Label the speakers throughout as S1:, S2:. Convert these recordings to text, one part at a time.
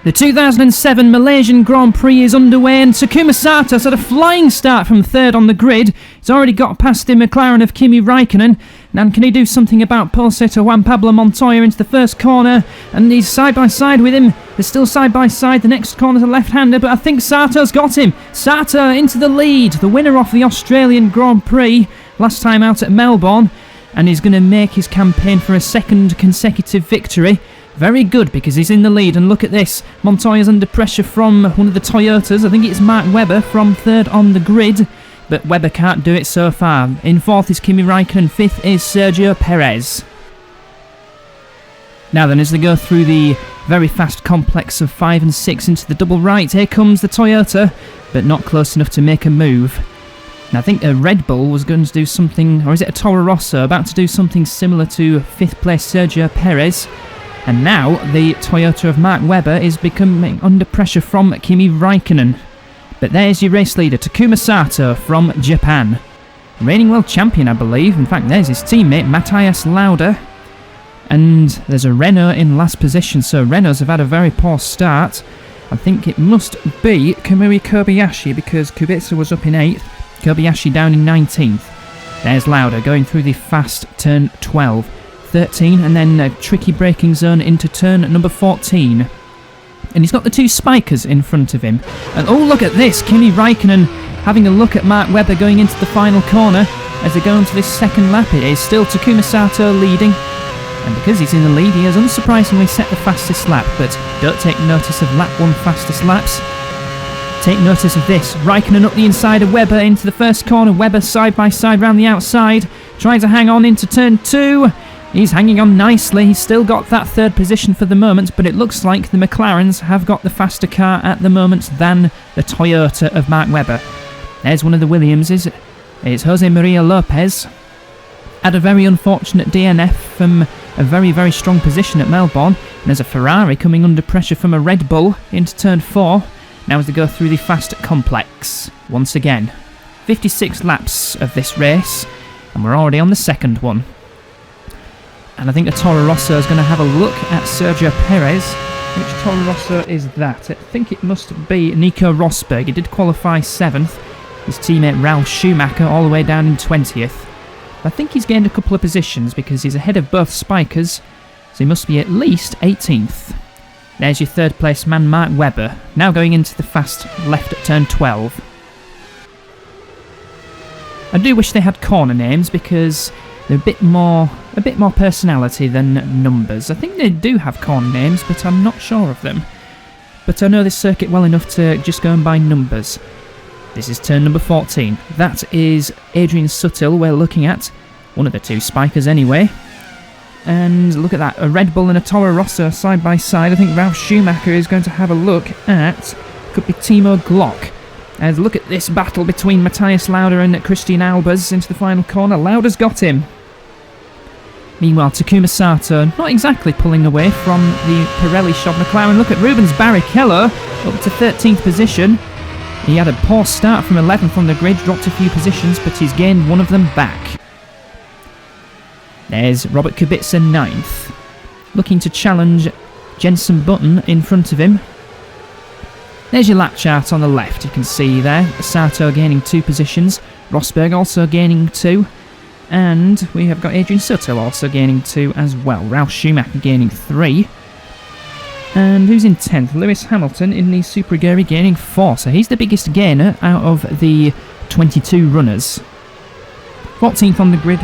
S1: The 2007 Malaysian Grand Prix is underway and Takuma Sato's had a flying start from third on the grid. He's already got past the McLaren of Kimi Raikkonen. And can he do something about pole sitter Juan Pablo Montoya into the first corner? And he's side by side with him. They're still side by side. The next corner's a left-hander, but I think Sato's got him. Sato into the lead, the winner of the Australian Grand Prix last time out at Melbourne. And he's going to make his campaign for a second consecutive victory. Very good, because he's in the lead, and look at this. Montoya's under pressure from one of the Toyotas. I think it's Mark Webber from third on the grid, but Webber can't do it so far. In fourth is Kimi Raikkonen, fifth is Sergio Perez. Now then, as they go through the very fast complex of 5 and 6 into the double right, here comes the Toyota, but not close enough to make a move. Now I think a Red Bull was going to do something, or is it a Toro Rosso, about to do something similar to 5th place Sergio Perez. And now the Toyota of Mark Webber is becoming under pressure from Kimi Raikkonen. But there's your race leader, Takuma Sato from Japan. Reigning world champion, I believe. In fact, there's his teammate, Matthias Lauda. And there's a Renault in last position, so Renaults have had a very poor start. I think it must be Kamui Kobayashi, because Kubica was up in 8th, Kobayashi down in 19th. There's Lauda going through the fast turn 12. 13, and then a tricky braking zone into turn number 14. And he's got the two spikers in front of him. And oh, look at this! Kimi Raikkonen having a look at Mark Webber going into the final corner as they go into this second lap. It is still Takuma Sato leading. And because he's in the lead, he has unsurprisingly set the fastest lap. But don't take notice of lap 1 fastest laps. Take notice of this. Raikkonen up the inside of Webber into the first corner. Webber side by side round the outside. Trying to hang on into turn 2. He's hanging on nicely. He's still got that third position for the moment, but it looks like the McLarens have got the faster car at the moment than the Toyota of Mark Webber. There's one of the Williamses. It's Jose Maria Lopez. Had a very unfortunate DNF from a very, very strong position at Melbourne. And there's a Ferrari coming under pressure from a Red Bull into turn 4. Now as they go through the fast complex. Once again, 56 laps of this race, and we're already on the second one. And I think a Toro Rosso is going to have a look at Sergio Perez. Which Toro Rosso is that? I think it must be Nico Rosberg. He did qualify 7th. His teammate Ralf Schumacher all the way down in 20th. I think he's gained a couple of positions because he's ahead of both spikers. So he must be at least 18th. There's your third place man, Mark Webber. Now going into the fast left at turn 12. I do wish they had corner names because they're a bit more personality than numbers. I think they do have corner names, but I'm not sure of them. But I know this circuit well enough to just go and buy numbers. This is turn number 14. That is Adrian Sutil we're looking at. One of the two spikers anyway. And look at that, a Red Bull and a Toro Rosso side by side. I think Ralf Schumacher is going to have a look at, could be Timo Glock. And look at this battle between Matthias Lauda and Christian Albers into the final corner. Lauda's got him. Meanwhile, Takuma Sato not exactly pulling away from the Pirelli shod McLaren. Look at Rubens Barrichello up to 13th position. He had a poor start from 11th on the grid, dropped a few positions, but he's gained one of them back. There's Robert Kubica 9th. Looking to challenge Jensen Button in front of him. There's your lap chart on the left, you can see there. Sato gaining 2 positions. Rosberg also gaining 2. And we have got Adrian Sutil also gaining 2 as well. Ralf Schumacher gaining 3. And who's in 10th? Lewis Hamilton in the Super Aguri gaining 4. So he's the biggest gainer out of the 22 runners. 14th on the grid,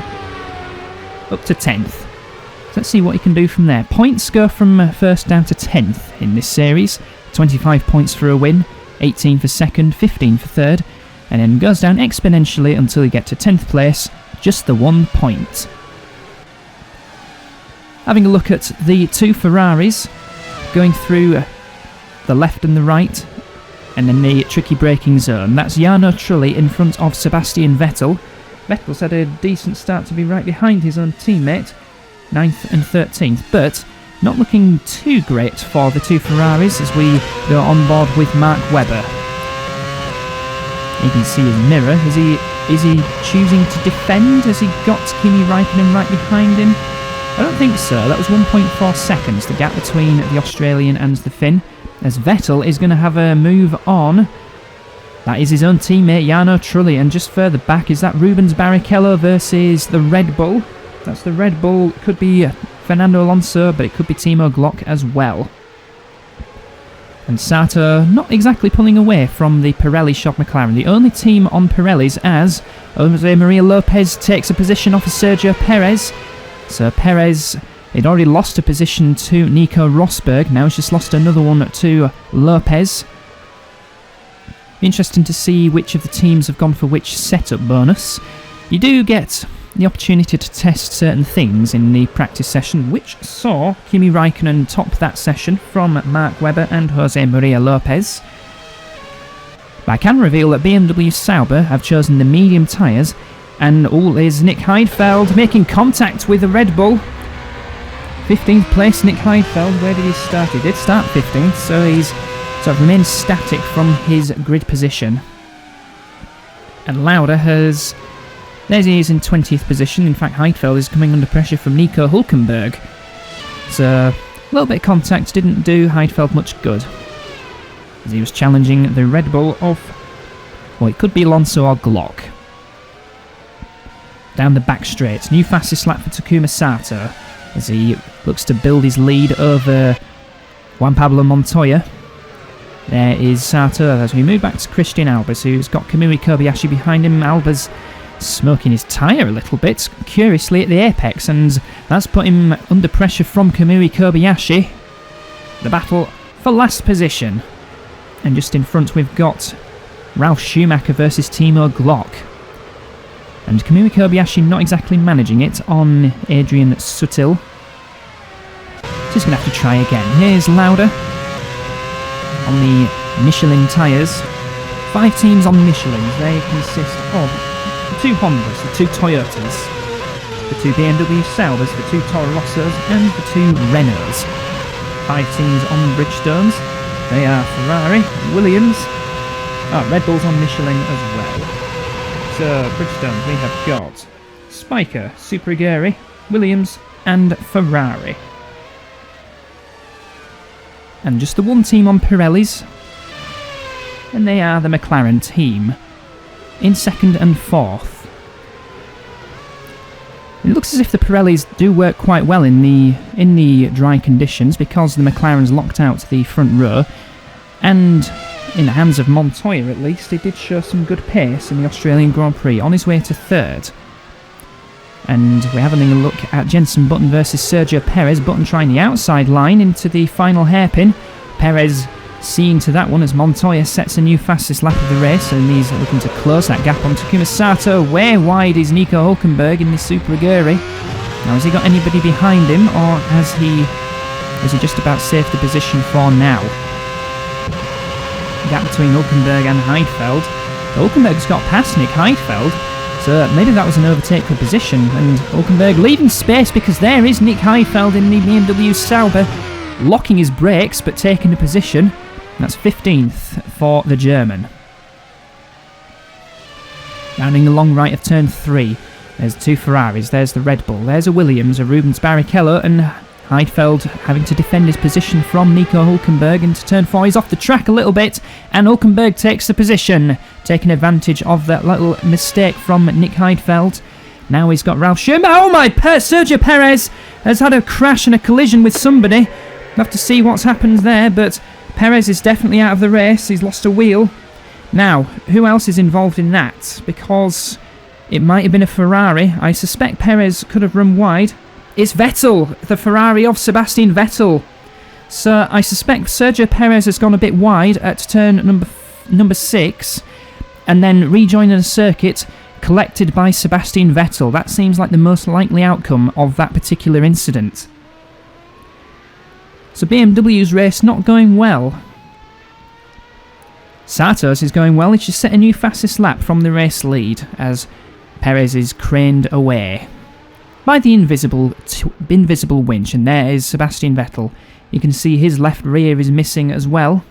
S1: up to 10th. So let's see what he can do from there. Points go from 1st down to 10th in this series. 25 points for a win, 18 for 2nd, 15 for 3rd. And then goes down exponentially until you get to 10th place. Just the 1 point. Having a look at the 2 Ferraris going through the left and the right, and then the tricky braking zone. That's Jarno Trulli in front of Sebastian Vettel. Vettel's had a decent start to be right behind his own teammate, 9th and 13th, but not looking too great for the 2 Ferraris as we go on board with Mark Webber. You can see his mirror. Is he choosing to defend? Has he got Kimi Raikkonen right behind him? I don't think so. That was 1.4 seconds, the gap between the Australian and the Finn, as Vettel is going to have a move on. That is his own teammate, Jarno Trulli, and just further back is that Rubens Barrichello versus the Red Bull. That's the Red Bull. It could be Fernando Alonso, but it could be Timo Glock as well. And Sato not exactly pulling away from the Pirelli shop McLaren. The only team on Pirellis as Jose Maria Lopez takes a position off of Sergio Perez. So Perez had already lost a position to Nico Rosberg. Now he's just lost another one to Lopez. Interesting to see which of the teams have gone for which setup bonus. You do get the opportunity to test certain things in the practice session, which saw Kimi Raikkonen top that session from Mark Webber and Jose Maria Lopez. But I can reveal that BMW Sauber have chosen the medium tyres, and all is Nick Heidfeld making contact with the Red Bull. 15th place, Nick Heidfeld. Where did he start? He did start 15th, so he's sort of remained static from his grid position. And Lauda has... There he is in 20th position. In fact, Heidfeld is coming under pressure from Nico Hulkenberg. So, a little bit of contact didn't do Heidfeld much good, as he was challenging the Red Bull of... Well, it could be Alonso or Glock. Down the back straight. New fastest lap for Takuma Sato, as he looks to build his lead over Juan Pablo Montoya. There is Sato as we move back to Christian Albers, who's got Kamui Kobayashi behind him. Albers smoking his tyre a little bit, curiously at the apex, and that's put him under pressure from Kamui Kobayashi. The battle for last position. And just in front we've got Ralf Schumacher versus Timo Glock. And Kamui Kobayashi not exactly managing it on Adrian Sutil. Just going to have to try again. Here's Lauda on the Michelin tyres. 5 teams on Michelin. They consist of the 2 Hondas, the 2 Toyotas, the 2 BMW Saubers, the 2 Toro Rossos, and the 2 Renaults. 5 teams on Bridgestones. They are Ferrari, Williams, Red Bull's on Michelin as well. So, Bridgestones, we have got Spiker, Super Aguri, Williams, and Ferrari. And just the 1 team on Pirellis, and they are the McLaren team, in 2nd and 4th. It looks as if the Pirellis do work quite well in the dry conditions, because the McLaren's locked out to the front row, and in the hands of Montoya at least, he did show some good pace in the Australian Grand Prix, on his way to 3rd. And we're having a look at Jensen Button versus Sergio Perez. Button trying the outside line into the final hairpin. Perez seeing to that one as Montoya sets a new fastest lap of the race, and he's looking to close that gap on Takuma Sato. Where wide is Nico Hulkenberg in the Super Aguri? Now, has he got anybody behind him, or has he just about saved the position for now? Gap between Hulkenberg and Heidfeld. Hulkenberg's got past Nick Heidfeld, so maybe that was an overtake for position, and Hulkenberg leaving space because there is Nick Heidfeld in the BMW Sauber, locking his brakes but taking a position. That's 15th for the German. Rounding the long right of turn 3, there's 2 Ferraris, there's the Red Bull, there's a Williams, a Rubens Barrichello, and Heidfeld having to defend his position from Nico Hulkenberg into turn 4. He's off the track a little bit, and Hulkenberg takes the position, taking advantage of that little mistake from Nick Heidfeld. Now he's got Ralf Schumacher. Oh my, Sergio Perez has had a crash and a collision with somebody. We'll have to see what's happened there, but Perez is definitely out of the race. He's lost a wheel. Now, who else is involved in that? Because it might have been a Ferrari. I suspect Perez could have run wide. It's Vettel, the Ferrari of Sebastian Vettel. So I suspect Sergio Perez has gone a bit wide at turn number 6, and then rejoining the circuit, collected by Sebastian Vettel. That seems like the most likely outcome of that particular incident. So BMW's race not going well. Sato's is going well. He's just set a new fastest lap from the race lead as Perez is craned away by the invisible winch, and there is Sebastian Vettel. You can see his left rear is missing as well.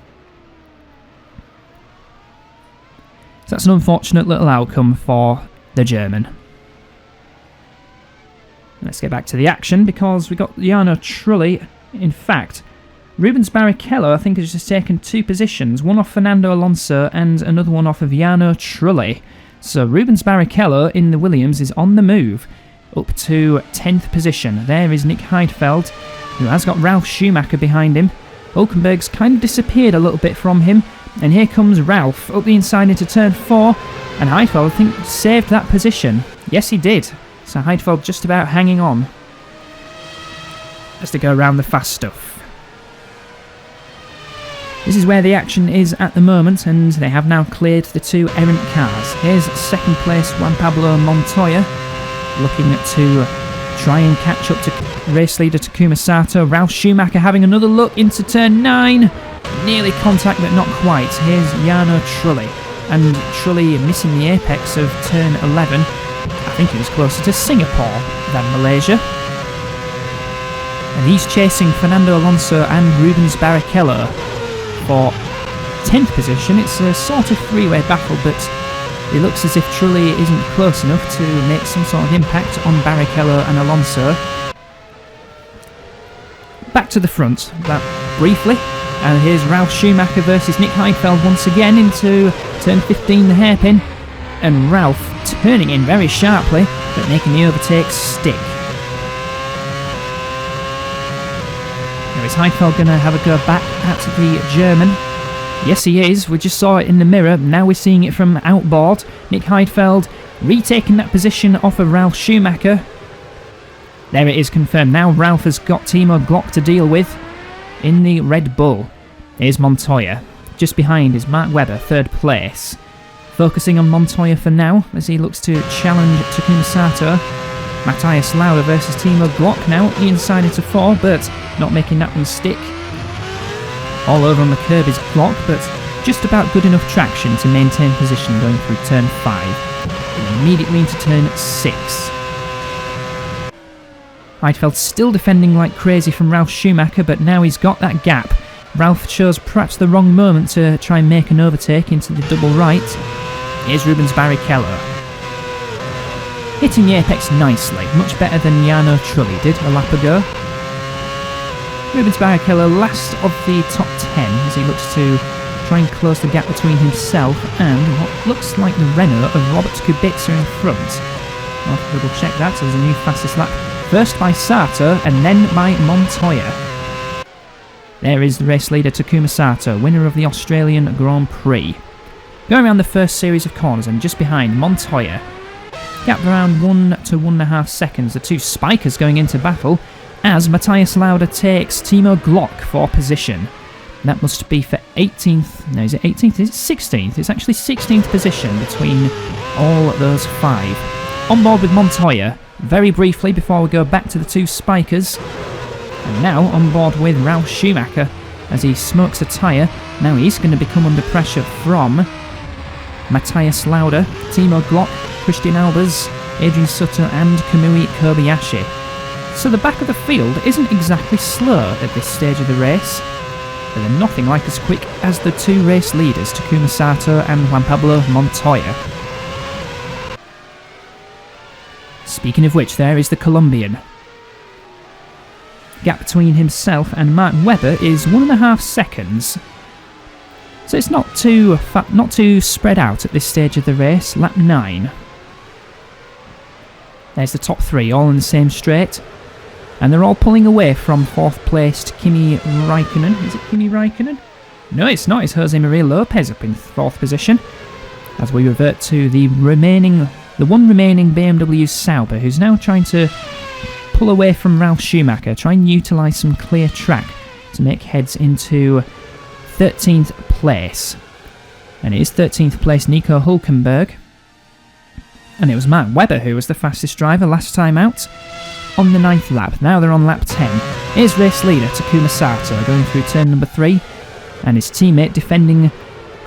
S1: So that's an unfortunate little outcome for the German. Let's get back to the action because we got Jarno Trulli. In fact, Rubens Barrichello, I think, has just taken 2 positions, one off Fernando Alonso and another one off of Jarno Trulli. So Rubens Barrichello in the Williams is on the move up to 10th position. There is Nick Heidfeld, who has got Ralf Schumacher behind him. Hulkenberg's kind of disappeared a little bit from him, and here comes Ralf up the inside into turn 4, and Heidfeld, I think, saved that position. Yes, he did. So Heidfeld just about hanging on as they go around the fast stuff. This is where the action is at the moment, and they have now cleared the 2 errant cars. Here's second place Juan Pablo Montoya, looking to try and catch up to race leader Takuma Sato. Ralf Schumacher having another look into turn 9. Nearly contact, but not quite. Here's Jarno Trulli, and Trulli missing the apex of turn 11. I think he was closer to Singapore than Malaysia. And he's chasing Fernando Alonso and Rubens Barrichello for 10th position. It's a sort of 3-way battle, but it looks as if Trulli isn't close enough to make some sort of impact on Barrichello and Alonso. Back to the front, that briefly. And here's Ralf Schumacher versus Nick Heidfeld once again into turn 15, the hairpin. And Ralf turning in very sharply, but making the overtakes stick. Now is Heidfeld going to have a go back at the German? Yes, he is. We just saw it in the mirror. Now we're seeing it from outboard. Nick Heidfeld retaking that position off of Ralf Schumacher. There it is confirmed. Now Ralf has got Timo Glock to deal with in the Red Bull. Here's Montoya. Just behind is Mark Webber, 3rd place. Focusing on Montoya for now as he looks to challenge Takuma Sato. Matthias Lauda versus Timo Glock now the inside into 4, but not making that one stick. All over on the curb is Glock, but just about good enough traction to maintain position going through turn 5. And immediately into turn 6. Heidfeld still defending like crazy from Ralf Schumacher, but now he's got that gap. Ralf chose perhaps the wrong moment to try and make an overtake into the double right. Here's Rubens Barrichello. Hitting the apex nicely, much better than Jarno Trulli did a lap ago. Rubens Barrichello last of the top 10 as he looks to try and close the gap between himself and what looks like the Renault of Robert Kubica in front. I'll have to double check that, so there's a new fastest lap. First by Sato and then by Montoya. There is the race leader Takuma Sato, winner of the Australian Grand Prix. Going around the first series of corners and just behind Montoya. Gap around 1 to 1.5 seconds, the 2 spikers going into battle as Matthias Lauda takes Timo Glock for position. That must be for 18th, no, is it 18th? Is it 16th? It's actually 16th position between all those 5. On board with Montoya, very briefly before we go back to the 2 spikers. And now on board with Ralf Schumacher as he smokes a tyre. Now he's going to become under pressure from Matthias Lauda, Timo Glock, Christian Albers, Adrian Sutter and Kamui Kobayashi. So the back of the field isn't exactly slow at this stage of the race, but they're nothing like as quick as the 2 race leaders, Takuma Sato and Juan Pablo Montoya. Speaking of which, there is the Colombian. Gap between himself and Mark Webber is 1.5 seconds. So it's not too spread out at this stage of the race. Lap 9. There's the top 3, all in the same straight. And they're all pulling away from 4th placed Kimi Raikkonen. Is it Kimi Raikkonen? No, it's not. It's Jose Maria Lopez up in 4th position. As we revert to the one remaining BMW Sauber, who's now trying to pull away from Ralf Schumacher, try and utilise some clear track to make heads into 13th place. And it is 13th place Nico Hulkenberg. And it was Mark Webber who was the fastest driver last time out on the 9th lap. Now they're on lap 10. Here's race leader Takuma Sato going through turn number 3, and his teammate defending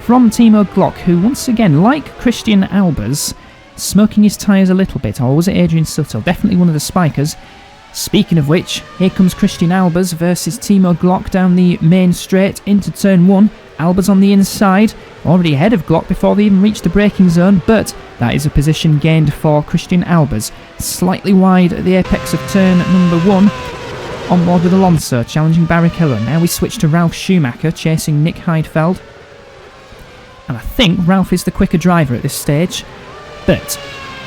S1: from Timo Glock, who once again, like Christian Albers, smoking his tyres a little bit. Or was it Adrian Sutter? Definitely one of the spikers. Speaking of which, here comes Christian Albers versus Timo Glock down the main straight into turn 1. Albers on the inside, already ahead of Glock before they even reached the braking zone, but that is a position gained for Christian Albers. Slightly wide at the apex of turn number 1, on board with Alonso, challenging Barrichello. Now we switch to Ralf Schumacher, chasing Nick Heidfeld. And I think Ralf is the quicker driver at this stage, but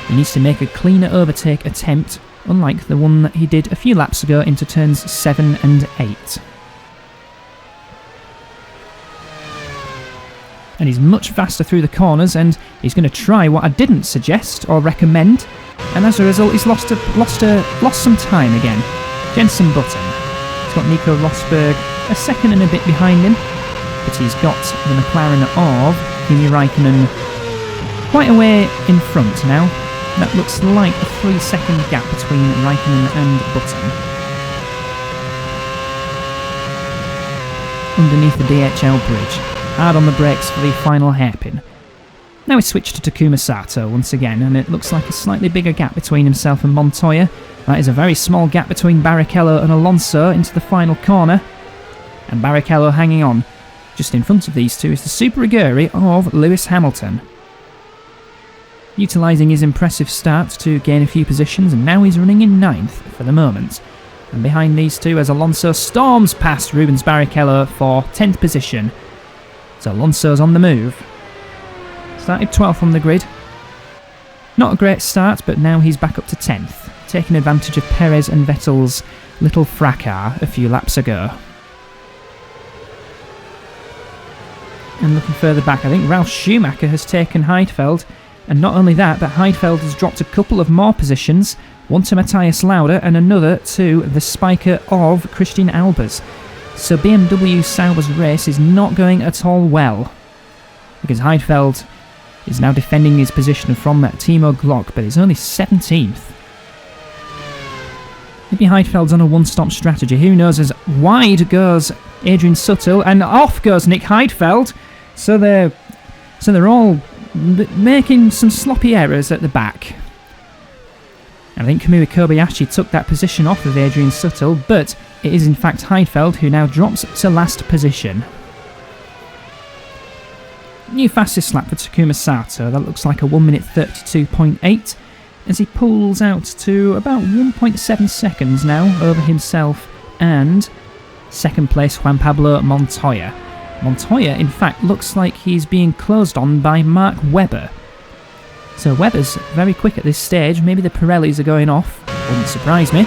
S1: he needs to make a cleaner overtake attempt, unlike the one that he did a few laps ago into turns 7 and 8. And he's much faster through the corners, and he's going to try what I didn't suggest or recommend, and as a result he's lost some time again. Jensen Button. He's got Nico Rosberg a second and a bit behind him, but he's got the McLaren of Kimi Raikkonen quite a way in front now. That looks like a 3-second gap between Raikkonen and Button. Underneath the DHL bridge. Hard on the brakes for the final hairpin. Now we switch to Takuma Sato once again, and it looks like a slightly bigger gap between himself and Montoya. That is a very small gap between Barrichello and Alonso into the final corner. And Barrichello hanging on. Just in front of these two is the Super Aguri of Lewis Hamilton. Utilising his impressive start to gain a few positions, and now he's running in 9th for the moment. And behind these two as Alonso storms past Rubens Barrichello for 10th position. So Alonso's on the move. Started 12th on the grid. Not a great start, but now he's back up to 10th, taking advantage of Perez and Vettel's little fracas a few laps ago. And looking further back, I think Ralf Schumacher has taken Heidfeld, and not only that, but Heidfeld has dropped a couple of more positions, one to Matthias Lauda and another to the spiker of Christian Albers. So BMW Sauber's race is not going at all well, because Heidfeld is now defending his position from Timo Glock, but he's only 17th. Maybe Heidfeld's on a one-stop strategy, who knows, as wide goes Adrian Sutil, and off goes Nick Heidfeld, so they're all making some sloppy errors at the back. I think Kamui Kobayashi took that position off of Adrian Sutil, but it is in fact Heidfeld who now drops to last position. New fastest lap for Takuma Sato, that looks like a 1 minute 32.8, as he pulls out to about 1.7 seconds now over himself and second place Juan Pablo Montoya. Montoya in fact looks like he's being closed on by Mark Webber. So Webber's very quick at this stage, maybe the Pirellis are going off, wouldn't surprise me.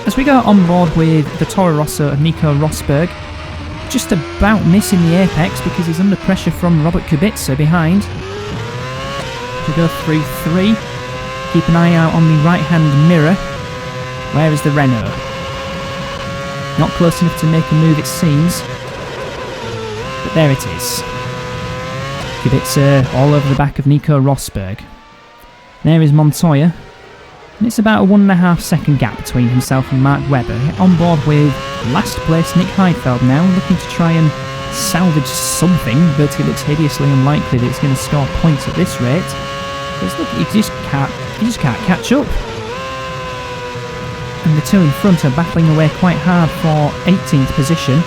S1: As we go on board with the Toro Rosso of Nico Rosberg, just about missing the apex because he's under pressure from Robert Kubica behind. To go through 3, keep an eye out on the right hand mirror. Where is the Renault? Not close enough to make a move it seems, but there it is. Kubica all over the back of Nico Rosberg. There is Montoya, and it's about a 1.5 second gap between himself and Mark Webber. On board with last place Nick Heidfeld now, looking to try and salvage something, but it looks hideously unlikely that he's going to score points at this rate. Because look, he just can't catch up. And the two in front are battling away quite hard for 18th position.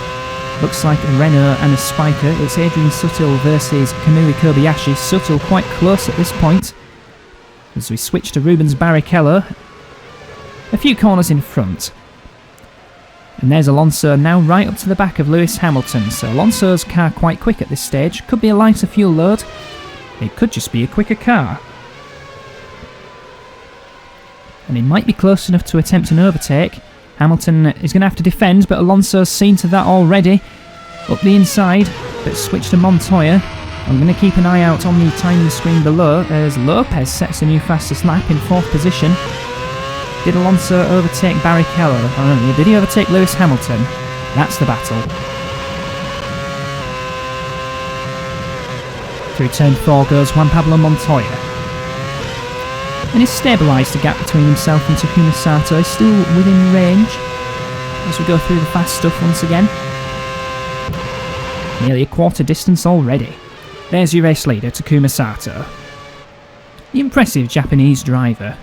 S1: Looks like a Renault and a spiker. It's Adrian Sutil versus Kamui Kobayashi. Sutil quite close at this point. As we switch to Rubens Barrichello, a few corners in front. And there's Alonso now right up to the back of Lewis Hamilton, so Alonso's car quite quick at this stage. Could be a lighter fuel load, it could just be a quicker car. And he might be close enough to attempt an overtake. Hamilton is going to have to defend, but Alonso's seen to that already. Up the inside, but switch to Montoya. I'm going to keep an eye out on the timing screen below as Lopez sets a new fastest lap in 4th position. Did Alonso overtake Barrichello? Oh no, did he overtake Lewis Hamilton? That's the battle. Through turn 4 goes Juan Pablo Montoya. And he's stabilised the gap between himself and Takuma Sato. He's still within range as we go through the fast stuff once again. Nearly a quarter distance already. There's your race leader, Takuma Sato. The impressive Japanese driver.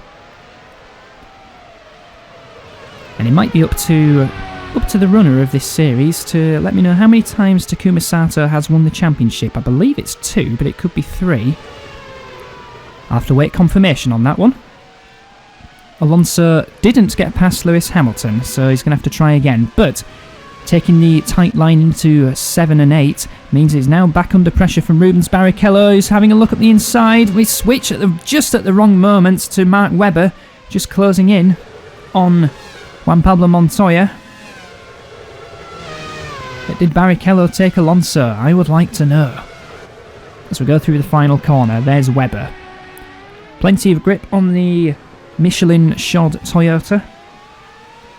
S1: And it might be up to up to the runner of this series to let me know how many times Takuma Sato has won the championship. I believe it's 2, but it could be 3. I'll have to wait confirmation on that one. Alonso didn't get past Lewis Hamilton, so he's going to have to try again, but taking the tight line into 7 and 8 means he's now back under pressure from Rubens Barrichello, who's having a look at the inside. We switch just at the wrong moment to Mark Webber, just closing in on Juan Pablo Montoya. But did Barrichello take Alonso? I would like to know. As we go through the final corner, there's Webber. Plenty of grip on the Michelin shod Toyota.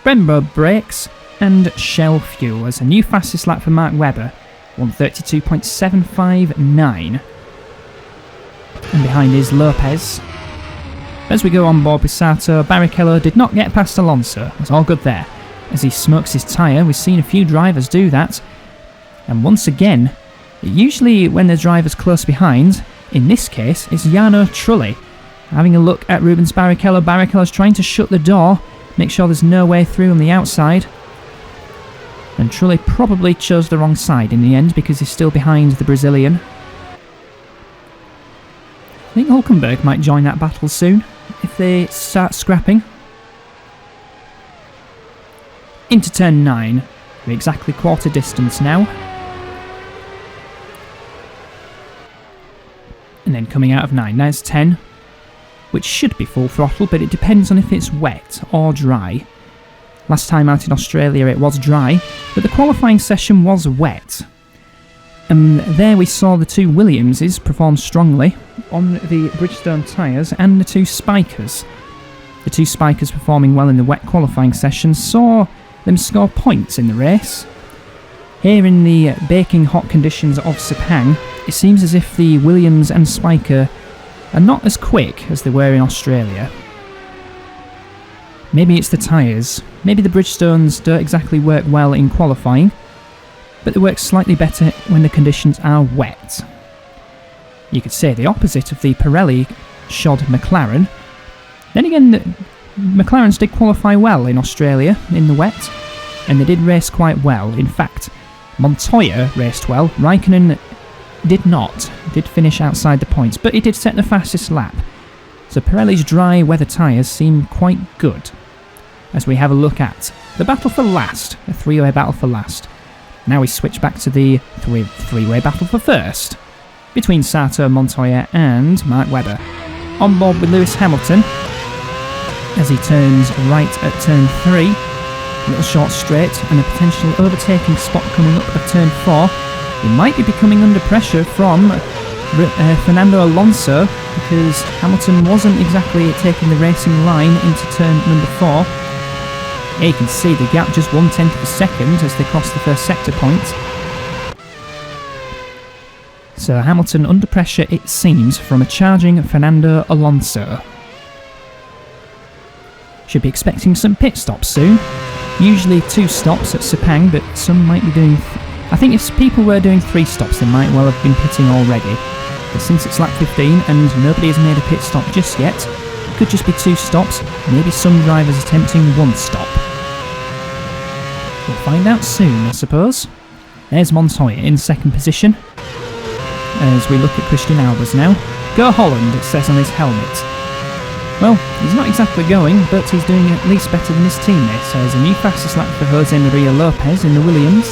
S1: Brembo brakes and Shell fuel as a new fastest lap for Mark Webber, 132.759. And behind is Lopez. As we go on board with Sato, Barrichello did not get past Alonso. It's all good there. As he smokes his tyre, we've seen a few drivers do that. And once again, usually when the driver's close behind, in this case, it's Jarno Trulli. Having a look at Rubens Barrichello. Barrichello's trying to shut the door, make sure there's no way through on the outside. And Trulli probably chose the wrong side in the end because he's still behind the Brazilian. I think Hulkenberg might join that battle soon if they start scrapping. Into turn 9, we're exactly quarter distance now. And then coming out of 9, there's 10, which should be full throttle, but it depends on if it's wet or dry. Last time out in Australia it was dry, but the qualifying session was wet. And there we saw the two Williamses perform strongly on the Bridgestone tyres and the two Spikers. The two Spikers performing well in the wet qualifying session saw them score points in the race. Here in the baking hot conditions of Sepang, it seems as if the Williams and Spiker are not as quick as they were in Australia. Maybe it's the tyres. Maybe the Bridgestones don't exactly work well in qualifying, but they work slightly better when the conditions are wet. You could say the opposite of the Pirelli-shod McLaren. Then again, the McLarens did qualify well in Australia in the wet, and they did race quite well. In fact, Montoya raced well. Raikkonen did not. Did finish outside the points, but he did set the fastest lap. So Pirelli's dry weather tyres seem quite good. As we have a look at the battle for last, a three-way battle for last. Now we switch back to the three-way battle for first, between Sato, Montoya and Mark Webber. On board with Lewis Hamilton, as he turns right at turn 3, a little short straight and a potential overtaking spot coming up at turn 4. He might be becoming under pressure from Fernando Alonso, because Hamilton wasn't exactly taking the racing line into turn number 4. Here you can see the gap just 1/10 of a second as they cross the first sector point. So Hamilton under pressure, it seems, from a charging Fernando Alonso. Should be expecting some pit stops soon. Usually 2 stops at Sepang, but some might be doing... I think if people were doing 3 stops, they might well have been pitting already. But since it's lap 15 and nobody has made a pit stop just yet, it could just be 2 stops, maybe some drivers attempting 1 stop. We'll find out soon, I suppose. There's Montoya in second position. As we look at Christian Albers now. Go Holland, it says on his helmet. Well, he's not exactly going, but he's doing at least better than his teammate. So there's a new fastest lap for Jose Maria Lopez in the Williams,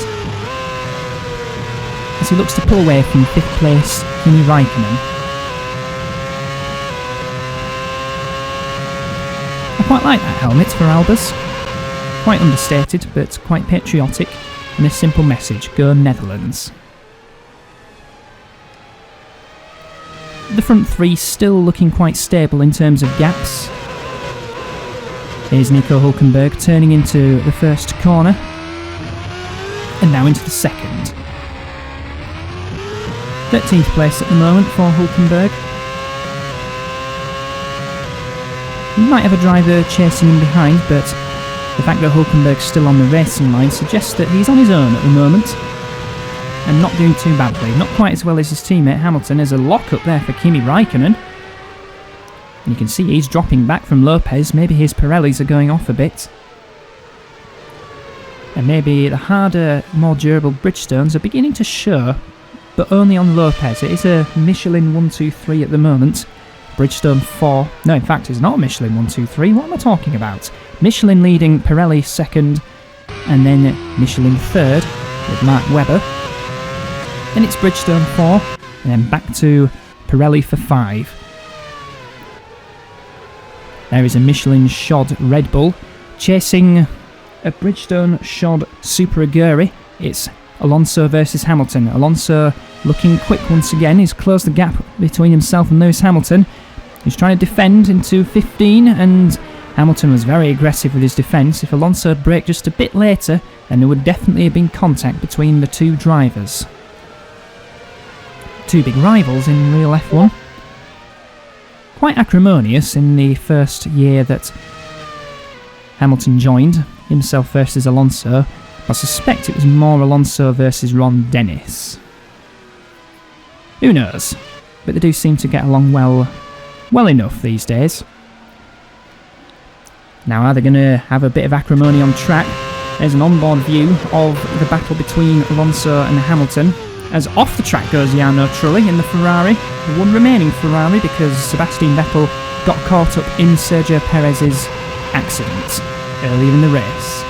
S1: as he looks to pull away from 5th place Kimi Raikkonen. I quite like that helmet for Albers. Quite understated, but quite patriotic, and a simple message: go Netherlands. The front 3 still looking quite stable in terms of gaps. Here's Nico Hulkenberg turning into the first corner, and now into the second. 13th place at the moment for Hulkenberg. He might have a driver chasing him behind, but the fact that Hulkenberg's still on the racing line suggests that he's on his own at the moment, and not doing too badly. Not quite as well as his teammate Hamilton. There's a lock up there for Kimi Raikkonen. And you can see he's dropping back from Lopez. Maybe his Pirellis are going off a bit. And maybe the harder, more durable Bridgestones are beginning to show, but only on Lopez. It is a Michelin 1-2-3 at the moment. Bridgestone 4. No, in fact, it's not Michelin 1-2-3. What am I talking about? Michelin leading Pirelli second, and then Michelin third with Mark Webber. Then it's Bridgestone 4, and then back to Pirelli for 5. There is a Michelin shod Red Bull chasing a Bridgestone shod Super Aguri. It's Alonso versus Hamilton. Alonso looking quick once again. He's closed the gap between himself and Lewis Hamilton. He's trying to defend into 15, and Hamilton was very aggressive with his defence. If Alonso had braked just a bit later, then there would definitely have been contact between the two drivers. Two big rivals in real F1. Quite acrimonious in the first year that Hamilton joined, himself versus Alonso. I suspect it was more Alonso versus Ron Dennis. Who knows? But they do seem to get along well enough these days. Now, are they going to have a bit of acrimony on track? There's an onboard view of the battle between Alonso and Hamilton. As off the track goes Jarno Trulli in the Ferrari, the one remaining Ferrari, because Sebastian Vettel got caught up in Sergio Perez's accident earlier in the race.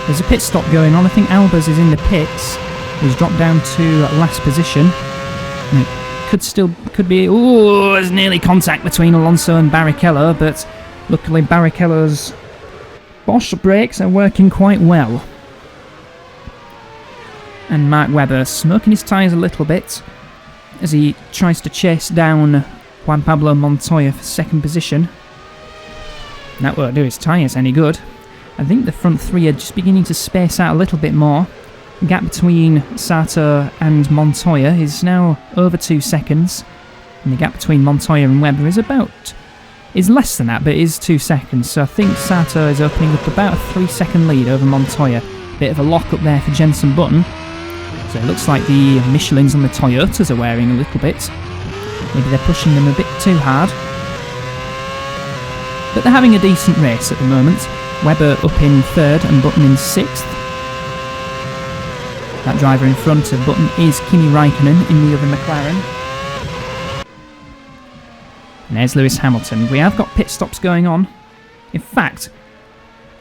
S1: There's a pit stop going on. I think Albers is in the pits. He's dropped down to last position. And it could be... Ooh, there's nearly contact between Alonso and Barrichello, but luckily Barrichello's Bosch brakes are working quite well. And Mark Webber smoking his tyres a little bit as he tries to chase down Juan Pablo Montoya for second position. That won't do his tyres any good. I think the front three are just beginning to space out a little bit more. The gap between Sato and Montoya is now over 2 seconds. And the gap between Montoya and Webber is less than that, but it is 2 seconds. So I think Sato is opening up about a 3-second lead over Montoya. Bit of a lock up there for Jensen Button. So it looks like the Michelins and the Toyotas are wearing a little bit. Maybe they're pushing them a bit too hard. But they're having a decent race at the moment. Webber up in 3rd and Button in 6th. That driver in front of Button is Kimi Raikkonen in the other McLaren. And there's Lewis Hamilton. We have got pit stops going on. In fact,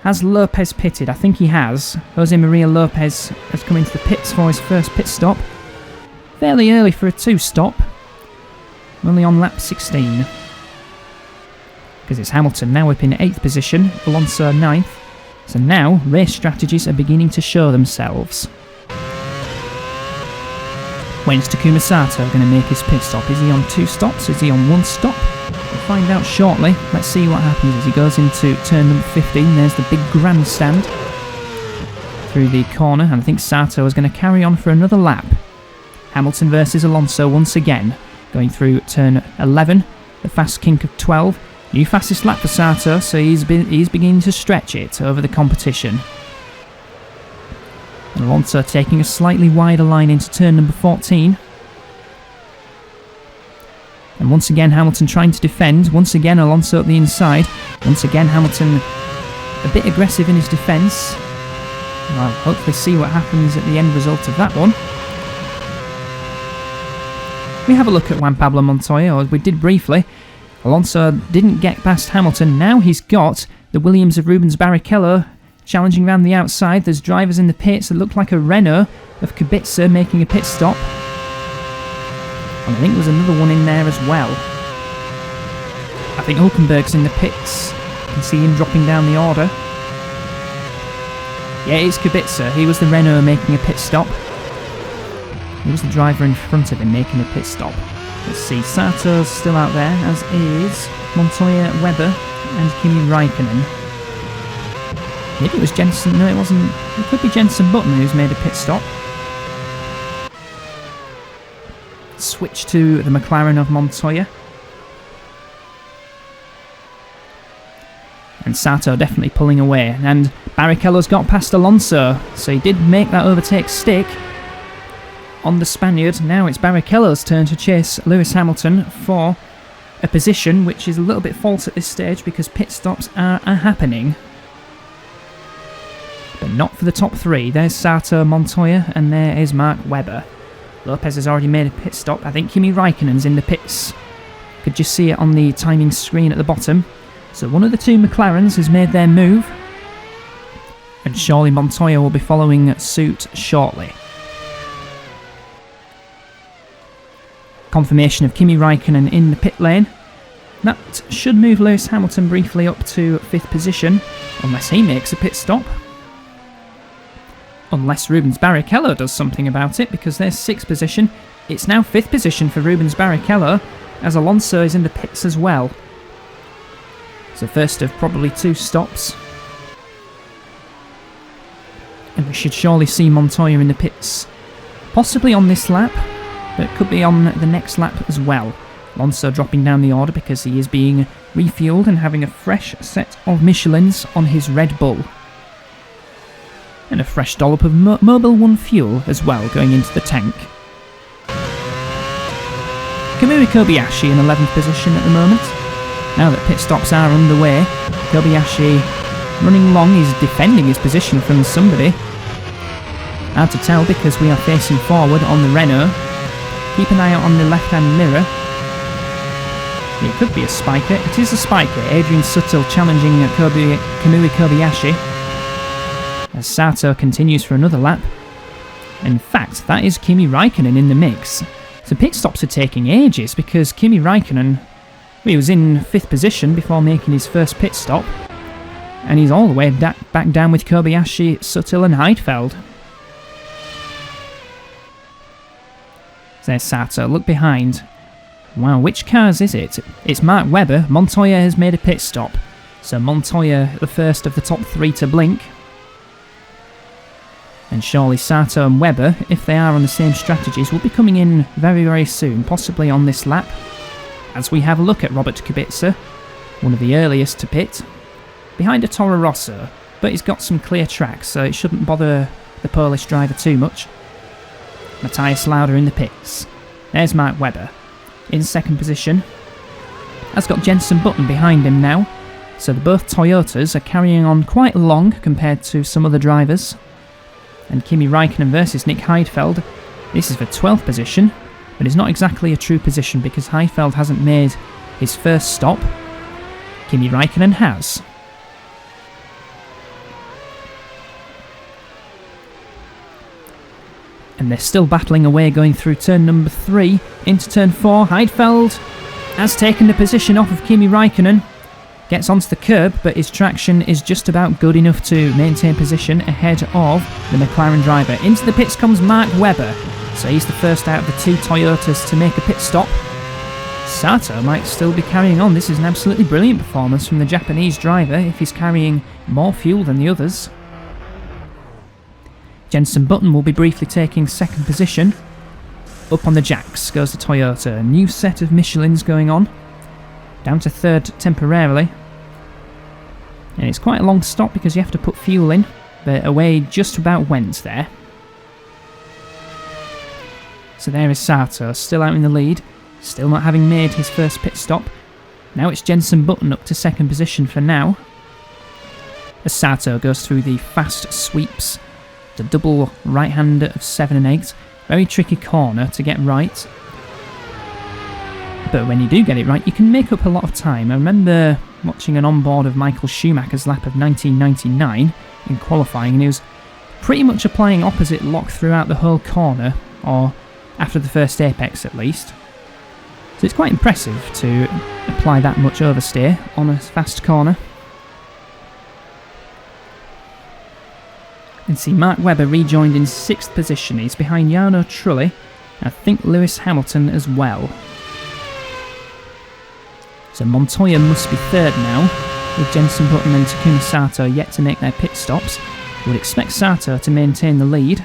S1: has Lopez pitted? I think he has. Jose Maria Lopez has come into the pits for his first pit stop. Fairly early for a 2-stop. Only on lap 16. Because it's Hamilton now up in 8th position, Alonso 9th. So now, race strategies are beginning to show themselves. When's Takuma Sato going to make his pit stop? Is he on 2 stops? Is he on 1 stop? We'll find out shortly. Let's see what happens as he goes into turn number 15. There's the big grandstand through the corner, and I think Sato is going to carry on for another lap. Hamilton versus Alonso once again, going through turn 11, the fast kink of 12. New fastest lap for Sato, so he's beginning to stretch it over the competition. And Alonso taking a slightly wider line into turn number 14. And once again Hamilton trying to defend. Once again Alonso up the inside. Once again Hamilton a bit aggressive in his defence. Well, hopefully see what happens at the end result of that one. We have a look at Juan Pablo Montoya, or we did briefly. Alonso didn't get past Hamilton. Now he's got the Williams of Rubens Barrichello challenging around the outside. There's drivers in the pits that look like a Renault of Kubica making a pit stop. And I think there was another one in there as well. I think Hulkenberg's in the pits. You can see him dropping down the order. Yeah, it's Kubica. He was the Renault making a pit stop. He was the driver in front of him making a pit stop. Let's see, Sato's still out there, as is Montoya, Webber and Kimi Raikkonen. Maybe it was Jensen. No, it wasn't. It could be Jensen Button who's made a pit stop. Switch to the McLaren of Montoya. And Sato definitely pulling away. And Barrichello's got past Alonso, so he did make that overtake stick on the Spaniard. Now it's Barrichello's turn to chase Lewis Hamilton for a position which is a little bit false at this stage because pit stops are happening. not for the top three. There's Sato, Montoya, and there is Mark Webber. Lopez has already made a pit stop. I think Kimi Raikkonen's in the pits. Could just see it on the timing screen at the bottom. So one of the two McLarens has made their move. And surely Montoya will be following suit shortly. Confirmation of Kimi Raikkonen in the pit lane. That should move Lewis Hamilton briefly up to 5th position, unless he makes a pit stop. Unless Rubens Barrichello does something about it, because there's 6th position. It's now 5th position for Rubens Barrichello, as Alonso is in the pits as well. So first of probably 2 stops. And we should surely see Montoya in the pits. Possibly on this lap, but it could be on the next lap as well. Alonso dropping down the order because he is being refueled and having a fresh set of Michelins on his Red Bull. And a fresh dollop of Mobil 1 fuel as well going into the tank. Kamui Kobayashi in 11th position at the moment. Now that pit stops are underway, Kobayashi running long, he's defending his position from somebody. Hard to tell because we are facing forward on the Renault. Keep an eye out on the left-hand mirror. It could be a spiker. It is a spiker. Adrian Sutil challenging Kamui Kobayashi. As Sato continues for another lap. In fact, that is Kimi Raikkonen in the mix. So pit stops are taking ages because Kimi Raikkonen, he was in 5th position before making his first pit stop. And he's all the way back down with Kobayashi, Sutil and Heidfeld. There's Sato. Look behind. Wow, which cars is it? It's Mark Webber. Montoya has made a pit stop. So Montoya, the first of the top 3 to blink. And surely Sato and Webber, if they are on the same strategies, will be coming in very, very soon, possibly on this lap. As we have a look at Robert Kubica, one of the earliest to pit. Behind a Toro Rosso, but he's got some clear tracks, so it shouldn't bother the Polish driver too much. Matthias Lauda in the pits. There's Mark Webber in 2nd position. Has got Jensen Button behind him now, so both Toyotas are carrying on quite long compared to some other drivers. And Kimi Raikkonen versus Nick Heidfeld. This is for 12th position, but it's not exactly a true position because Heidfeld hasn't made his first stop. Kimi Raikkonen has. And they're still battling away going through turn number 3 into turn 4. Heidfeld has taken the position off of Kimi Raikkonen. Gets onto the curb, but his traction is just about good enough to maintain position ahead of the McLaren driver. Into the pits comes Mark Webber. So he's the first out of the 2 Toyotas to make a pit stop. Sato might still be carrying on. This is an absolutely brilliant performance from the Japanese driver if he's carrying more fuel than the others. Jensen Button will be briefly taking 2nd position. Up on the jacks goes the Toyota. A new set of Michelins going on. Down to 3rd temporarily. And it's quite a long stop because you have to put fuel in. But away just about went there. So there is Sato, still out in the lead. Still not having made his first pit stop. Now it's Jensen Button up to 2nd position for now. As Sato goes through the fast sweeps. The double right-hander of 7 and 8. Very tricky corner to get right. But when you do get it right, you can make up a lot of time. I remember watching an onboard of Michael Schumacher's lap of 1999 in qualifying, and he was pretty much applying opposite lock throughout the whole corner, or after the first apex at least. So it's quite impressive to apply that much oversteer on a fast corner. And see Mark Webber rejoined in 6th position. He's behind Jarno Trulli, and I think Lewis Hamilton as well. So Montoya must be 3rd now, with Jensen Button and Takumi Sato yet to make their pit stops. Would expect Sato to maintain the lead.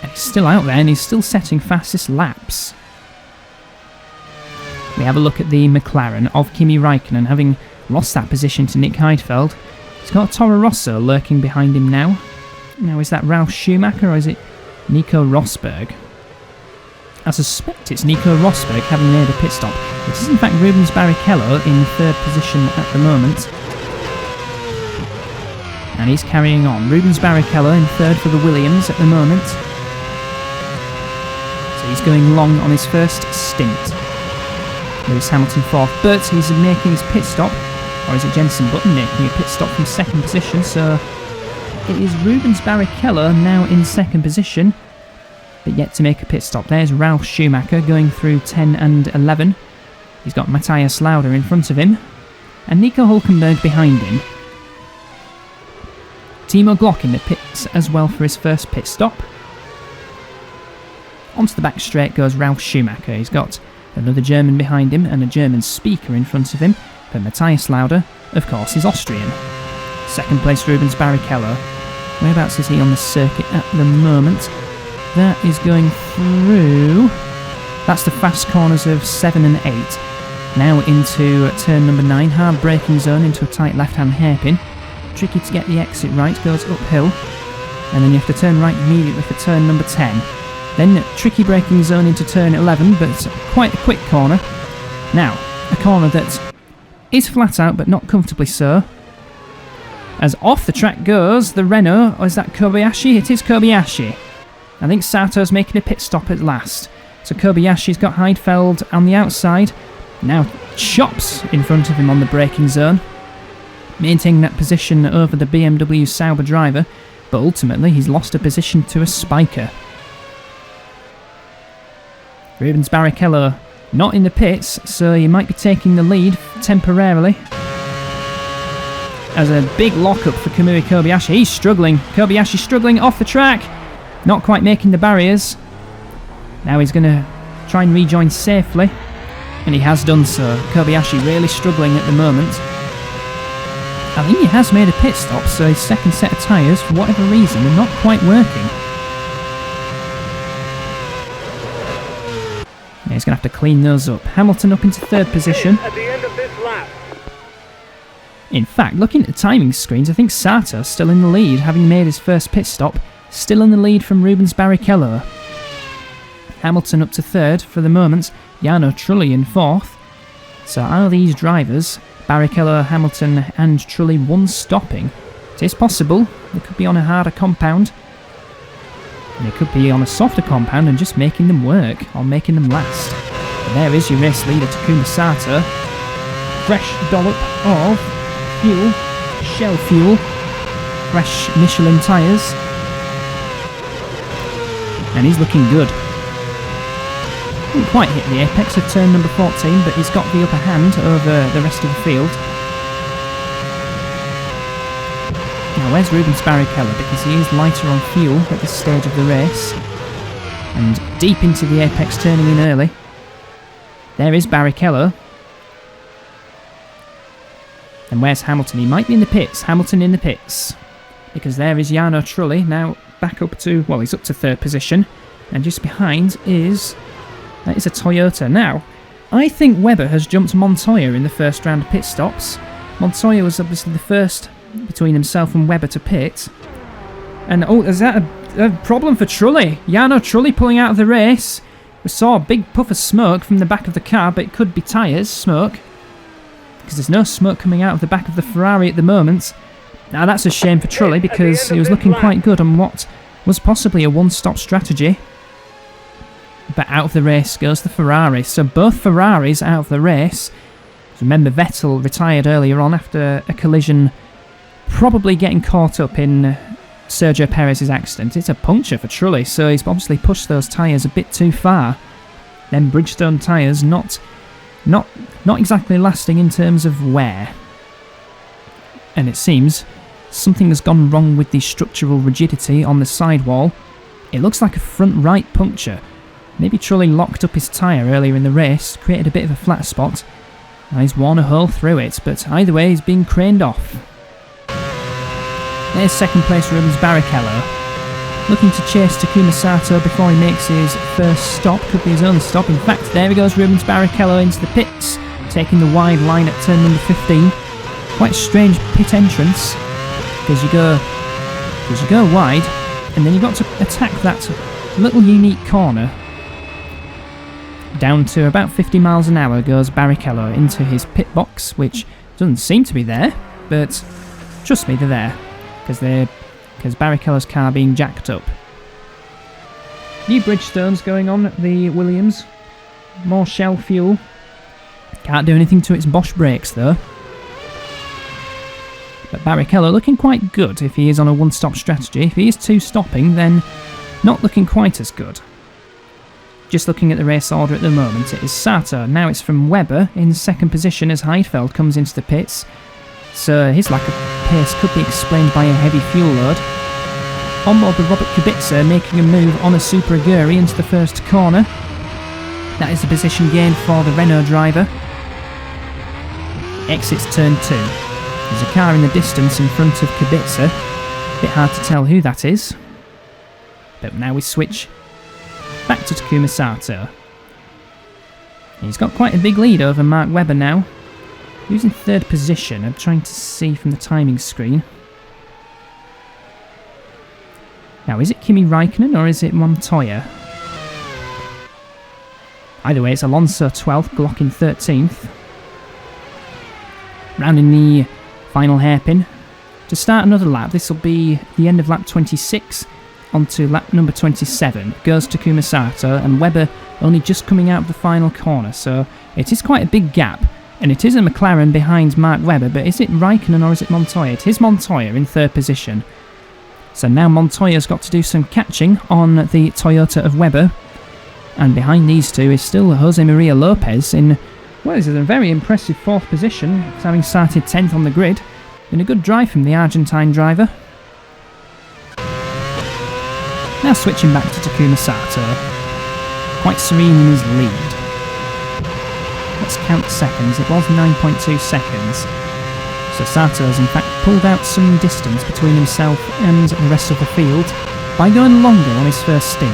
S1: And he's still out there and he's still setting fastest laps. We have a look at the McLaren of Kimi Raikkonen, having lost that position to Nick Heidfeld. He's got Toro Rosso lurking behind him now. Now, is that Ralf Schumacher or is it Nico Rosberg? I suspect it's Nico Rosberg having made a pit stop. It is in fact Rubens Barrichello in 3rd position at the moment. And he's carrying on. Rubens Barrichello in third for the Williams at the moment. So he's going long on his first stint. Lewis Hamilton fourth, but he's making his pit stop. Or is it Jensen Button making a pit stop from second position? So it is Rubens Barrichello now in second position, but yet to make a pit stop. There's Ralf Schumacher going through 10 and 11. He's got Matthias Lauda in front of him, and Nico Hulkenberg behind him. Timo Glock in the pits as well for his first pit stop. Onto the back straight goes Ralf Schumacher. He's got another German behind him and a German speaker in front of him, but Matthias Lauda, of course, is Austrian. Second place Rubens Barrichello. Whereabouts is he on the circuit at the moment? That is going through... That's the fast corners of 7 and 8. Now into turn number 9, hard braking zone into a tight left-hand hairpin. Tricky to get the exit right, goes uphill. And then you have to turn right immediately for turn number 10. Then tricky braking zone into turn 11, but quite a quick corner. Now, a corner that is flat out, but not comfortably so. As off the track goes the Renault, or is that Kobayashi? It is Kobayashi. I think Sato's making a pit stop at last. So Kobayashi's got Heidfeld on the outside. Now chops in front of him on the braking zone, maintaining that position over the BMW Sauber driver, but ultimately he's lost a position to a spiker. Rubens Barrichello not in the pits, so he might be taking the lead temporarily. As a big lock-up for Kamui Kobayashi. He's struggling. Kobayashi struggling off the track. Not quite making the barriers. Now he's going to try and rejoin safely. And he has done so. Kobayashi really struggling at the moment. I think he has made a pit stop, so his second set of tyres, for whatever reason, are not quite working. Yeah, he's going to have to clean those up. Hamilton up into third position.
S2: At the end of this lap.
S1: In fact, looking at the timing screens, I think Sato's still in the lead, having made his first pit stop. Still in the lead from Rubens Barrichello. Hamilton up to third for the moment. Jarno Trulli in fourth. So are these drivers, Barrichello, Hamilton and Trulli, one stopping? It is possible. They could be on a harder compound. And they could be on a softer compound and just making them work, or making them last. But there is your race leader, Takuma Sato. Fresh dollop of fuel, shell fuel, fresh Michelin tyres, and he's looking good. Didn't quite hit the apex of turn number 14, but he's got the upper hand over the rest of the field. Now where's Rubens Barrichello, because he is lighter on fuel at this stage of the race, and deep into the apex, turning in early. There is Barrichello. And where's Hamilton? He might be in the pits. Hamilton in the pits. Because there is Jarno Trulli, now back up to, well, he's up to third position. And just behind is a Toyota. Now, I think Webber has jumped Montoya in the first round of pit stops. Montoya was obviously the first between himself and Webber to pit. And, oh, is that a problem for Trulli? Jarno Trulli pulling out of the race. We saw a big puff of smoke from the back of the car, but it could be tyres smoke. Because there's no smoke coming out of the back of the Ferrari at the moment. Now that's a shame for Trulli, because he was looking quite good on what was possibly a one-stop strategy. But out of the race goes the Ferrari. So both Ferraris out of the race. Remember, Vettel retired earlier on after a collision, probably getting caught up in Sergio Perez's accident. It's a puncture for Trulli, so he's obviously pushed those tyres a bit too far. Then Bridgestone tyres not exactly lasting in terms of wear. And it seems something has gone wrong with the structural rigidity on the sidewall. It looks like a front right puncture. Maybe Trulli locked up his tyre earlier in the race, created a bit of a flat spot, and he's worn a hole through it, but either way he's being craned off. There's second place Rubens Barrichello. Looking to chase Takuma Sato before he makes his first stop. Could be his only stop. In fact, there he goes, Rubens Barrichello into the pits, taking the wide line at turn number 15. Quite a strange pit entrance, because you go wide, and then you've got to attack that little unique corner. Down to about 50 miles an hour goes Barrichello into his pit box, which doesn't seem to be there, but trust me, they're there. because Barrichello's car being jacked up. New Bridgestones going on at the Williams. More shell fuel. Can't do anything to its Bosch brakes though. But Barrichello looking quite good if he is on a one-stop strategy. If he is two-stopping, then not looking quite as good. Just looking at the race order at the moment, it is Sato. Now it's from Webber in second position as Heidfeld comes into the pits. So his lack of pace could be explained by a heavy fuel load. On board the Robert Kubica making a move on a Super Aguri into the first corner. That is the position gained for the Renault driver. Exits turn 2. There's a car in the distance in front of Kubica. Bit hard to tell who that is. But now we switch back to Takuma Sato. He's got quite a big lead over Mark Webber now. Who's in third position? I'm trying to see from the timing screen. Now, is it Kimi Raikkonen or is it Montoya? Either way, it's Alonso 12th, Glock in 13th. Rounding the final hairpin. To start another lap, this will be the end of lap 26 onto lap number 27. Goes Takuma Sato and Webber only just coming out of the final corner, so it is quite a big gap. And it is a McLaren behind Mark Webber, but is it Raikkonen or is it Montoya? It is Montoya in third position. So now Montoya's got to do some catching on the Toyota of Webber. And behind these two is still Jose Maria Lopez in, well, this is a very impressive fourth position, having started 10th on the grid. Been a good drive from the Argentine driver. Now switching back to Takuma Sato. Quite serene in his lead. Let's count the seconds. It was 9.2 seconds. So Sato has in fact pulled out some distance between himself and the rest of the field by going longer on his first stint.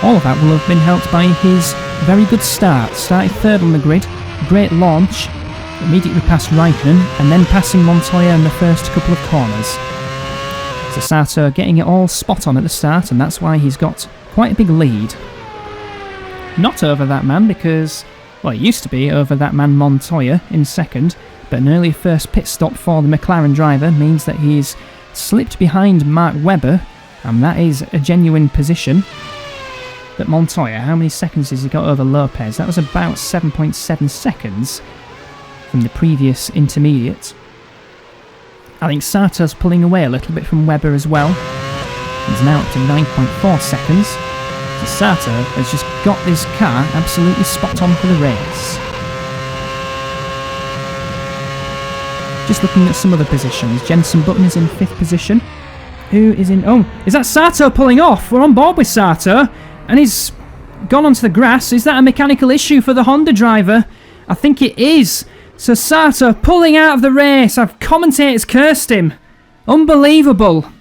S1: All of that will have been helped by his very good start. Started third on the grid, great launch, immediately past Raikkonen, and then passing Montoya in the first couple of corners. So Sato getting it all spot on at the start, and that's why he's got quite a big lead. Not over that man because, well, it used to be over that man Montoya in second, but an early first pit stop for the McLaren driver means that he's slipped behind Mark Webber, and that is a genuine position. But Montoya, how many seconds has he got over Lopez? That was about 7.7 seconds from the previous intermediate. I think Sato's pulling away a little bit from Webber as well. He's now up to 9.4 seconds. So Sato has just got this car absolutely spot on for the race. Just looking at some other positions. Jensen Button is in 5th position. Who is in... Oh, is that Sato pulling off? We're on board with Sato. And he's gone onto the grass. Is that a mechanical issue for the Honda driver? I think it is. So Sato pulling out of the race. Our commentators cursed him. Unbelievable.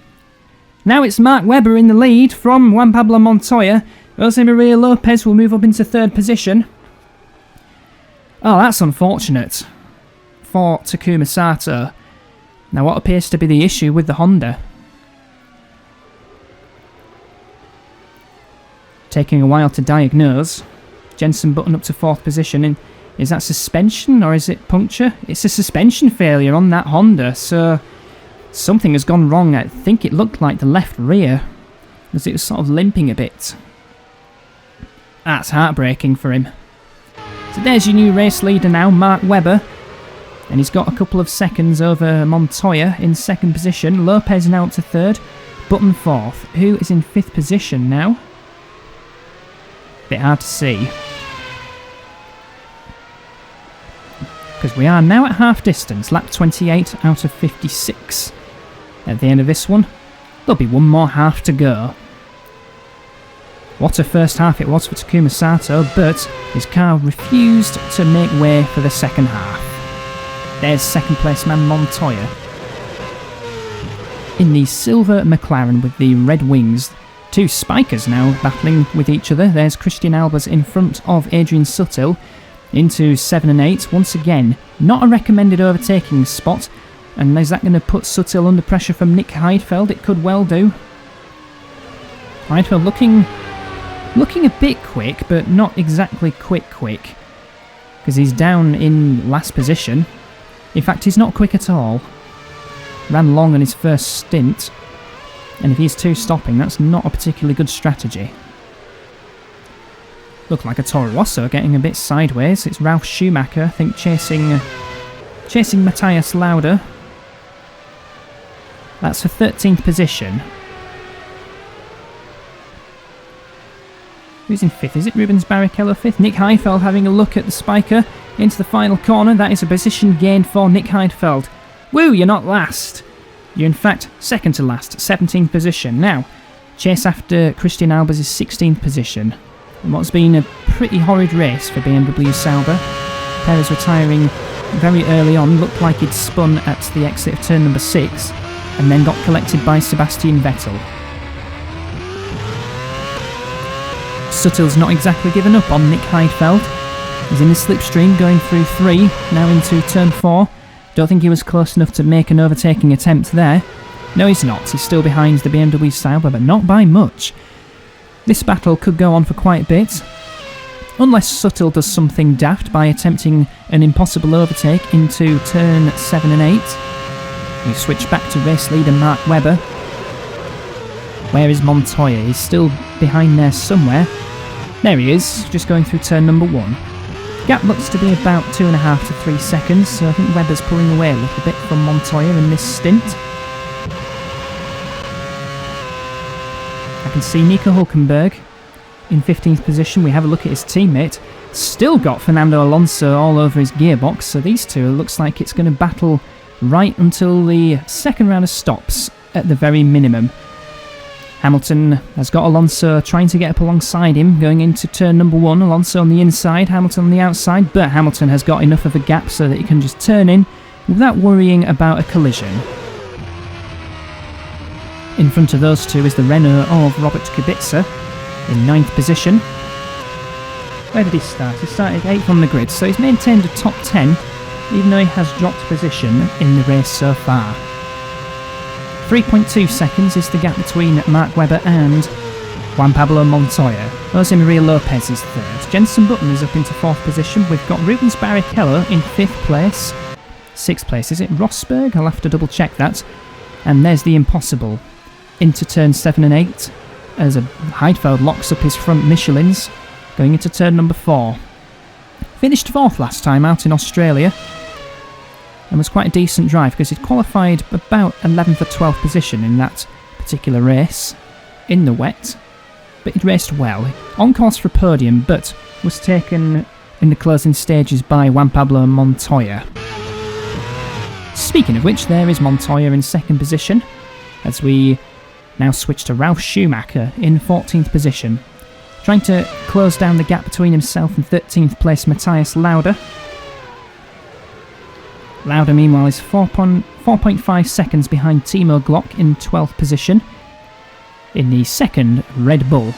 S1: Now it's Mark Webber in the lead from Juan Pablo Montoya. Jose Maria Lopez will move up into 3rd position. Oh, that's unfortunate for Takuma Sato. Now, what appears to be the issue with the Honda? Taking a while to diagnose. Jensen Button up to 4th position. And is that suspension or is it puncture? It's a suspension failure on that Honda, so something has gone wrong. I think it looked like the left rear, because it was sort of limping a bit. That's heartbreaking for him. So there's your new race leader now, Mark Webber. And he's got a couple of seconds over Montoya in 2nd position. Lopez now up to 3rd. Button 4th. Who is in 5th position now? Bit hard to see. Because we are now at half distance. Lap 28 out of 56. At the end of this one, there'll be one more half to go. What a first half it was for Takuma Sato, but his car refused to make way for the second half. There's 2nd place man Montoya in the silver McLaren with the red wings. 2 spikers now battling with each other. There's Christian Albers in front of Adrian Sutil into 7 and 8. Once again, not a recommended overtaking spot. And is that going to put Sutil under pressure from Nick Heidfeld? It could well do. Heidfeld looking a bit quick, but not exactly quick, because he's down in last position. In fact, he's not quick at all. ran long on his first stint, and if he's two-stopping, that's not a particularly good strategy. Looked like a Toro Rosso getting a bit sideways. It's Ralf Schumacher, I think, chasing Matthias Lauda. That's for 13th position. Who's in 5th? Is it Rubens Barrichello 5th? Nick Heidfeld having a look at the spiker into the final corner. That is a position gain for Nick Heidfeld. Woo, you're not last. You're in fact second to last, 17th position. Now, chase after Christian Albers is 16th position. In what's been a pretty horrid race for BMW Sauber. Perez retiring very early on, looked like he'd spun at the exit of turn number 6, and then got collected by Sebastian Vettel. Suttil's not exactly given up on Nick Heidfeld. He's in the slipstream, going through 3, now into turn 4. Don't think he was close enough to make an overtaking attempt there. No, he's not. He's still behind the BMW Sauber, but not by much. This battle could go on for quite a bit, unless Suttil does something daft by attempting an impossible overtake into turn 7 and 8. We switch back to race leader Mark Webber. Where is Montoya? He's still behind there somewhere. There he is, just going through turn number 1. Gap looks to be about 2.5 to 3 seconds, so I think Webber's pulling away a little bit from Montoya in this stint. I can see Nico Hulkenberg in 15th position. We have a look at his teammate. Still got Fernando Alonso all over his gearbox, so these two, it looks like it's going to battle right until the second round of stops at the very minimum. Hamilton has got Alonso trying to get up alongside him, going into turn number 1. Alonso on the inside, Hamilton on the outside, but Hamilton has got enough of a gap so that he can just turn in without worrying about a collision. In front of those two is the Renault of Robert Kubica in 9th position. Where did he start? He started 8th on the grid, so he's maintained a top 10, even though he has dropped position in the race so far. 3.2 seconds is the gap between Mark Webber and Juan Pablo Montoya. Jose Maria Lopez is 3rd. Jensen Button is up into 4th position. We've got Rubens Barrichello in 5th place. 6th place, is it Rosberg? I'll have to double check that. And there's the impossible. Into turn 7 and 8, as Heidfeld locks up his front Michelins, going into turn number 4. Finished 4th last time out in Australia, and was quite a decent drive because he'd qualified about 11th or 12th position in that particular race, in the wet, but he'd raced well. On course for a podium, but was taken in the closing stages by Juan Pablo Montoya. Speaking of which, there is Montoya in 2nd position, as we now switch to Ralf Schumacher in 14th position, trying to close down the gap between himself and 13th place Matthias Lauda. Lauda meanwhile is 4.5 seconds behind Timo Glock in 12th position. In the second Red Bull,